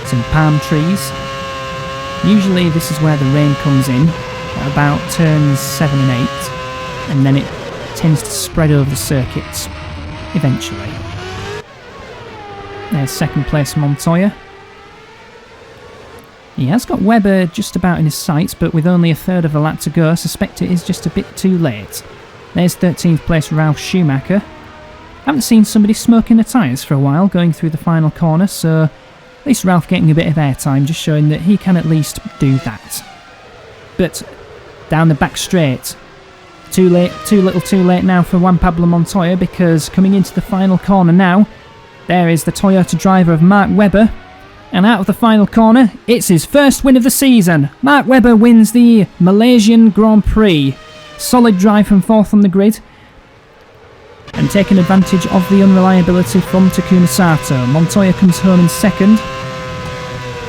S1: Some palm trees. Usually this is where the rain comes in, at about turns 7 and 8, and then it tends to spread over the circuits eventually. There's second place Montoya. He has got Webber just about in his sights, but with only a third of a lap to go, I suspect it is just a bit too late. There's 13th place Ralf Schumacher. Haven't seen somebody smoking the tyres for a while going through the final corner, so at least Ralf getting a bit of airtime, just showing that he can at least do that. But down the back straight, too little too late now for Juan Pablo Montoya, because coming into the final corner now, there is the Toyota driver of Mark Webber. And out of the final corner, it's his first win of the season. Mark Webber wins the Malaysian Grand Prix. Solid drive from 4th on the grid. And taking advantage of the unreliability from Takuma Sato. Montoya comes home in 2nd.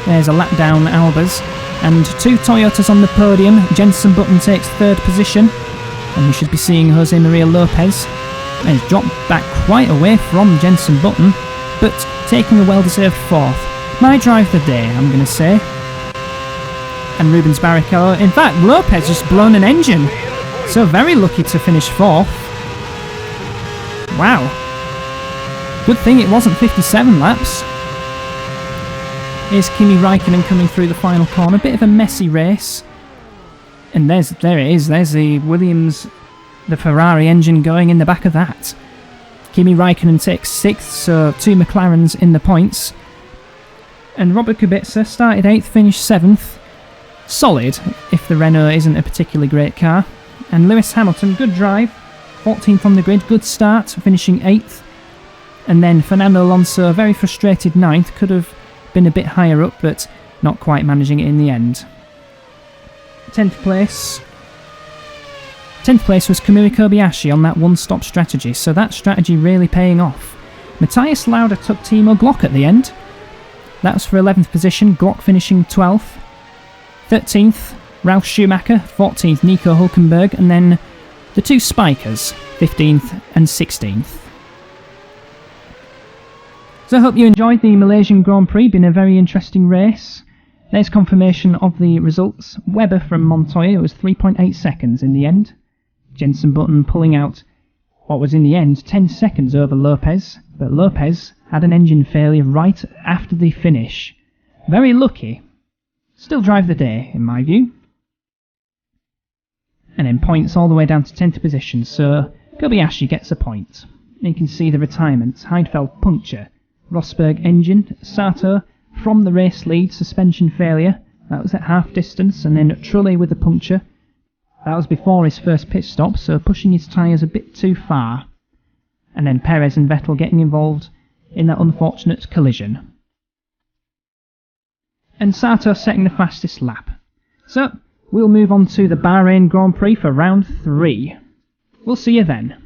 S1: There's a lap down Albers. And 2 Toyotas on the podium. Jensen Button takes 3rd position. And we should be seeing Jose Maria Lopez. And he's dropped back quite away from Jensen Button, but taking a well-deserved 4th. My drive of the day, I'm going to say. And Rubens Barrichello. In fact, Lopez just blown an engine. So very lucky to finish 4th. Wow. Good thing it wasn't 57 laps. Here's Kimi Raikkonen coming through the final corner. Bit of a messy race. And there it is. There's the Williams, the Ferrari engine going in the back of that. Kimi Raikkonen takes 6th, so 2 McLarens in the points. And Robert Kubica started 8th, finished 7th. Solid, if the Renault isn't a particularly great car. And Lewis Hamilton, good drive. 14th on the grid, good start, finishing 8th. And then Fernando Alonso, very frustrated 9th. Could have been a bit higher up, but not quite managing it in the end. 10th place was Kamui Kobayashi on that one-stop strategy, so that strategy really paying off. Matthias Lauda took Timo Glock at the end. That was for 11th position, Glock finishing 12th. 13th, Ralf Schumacher. 14th, Nico Hulkenberg. And then the two spikers, 15th and 16th. So I hope you enjoyed the Malaysian Grand Prix, been a very interesting race. There's confirmation of the results. Webber from Montoya was 3.8 seconds in the end. Jensen Button pulling out what was in the end 10 seconds over Lopez, but Lopez had an engine failure right after the finish. Very lucky. Still drive the day, in my view. And then points all the way down to 10th position, so Kobayashi gets a point. You can see the retirements. Heidfeld puncture. Rosberg engine. Sato from the race lead, suspension failure. That was at half distance, and then Trulli with the puncture. That was before his first pit stop, so pushing his tyres a bit too far. And then Perez and Vettel getting involved in that unfortunate collision. And Sato setting the fastest lap. So, we'll move on to the Bahrain Grand Prix for round 3. We'll see you then.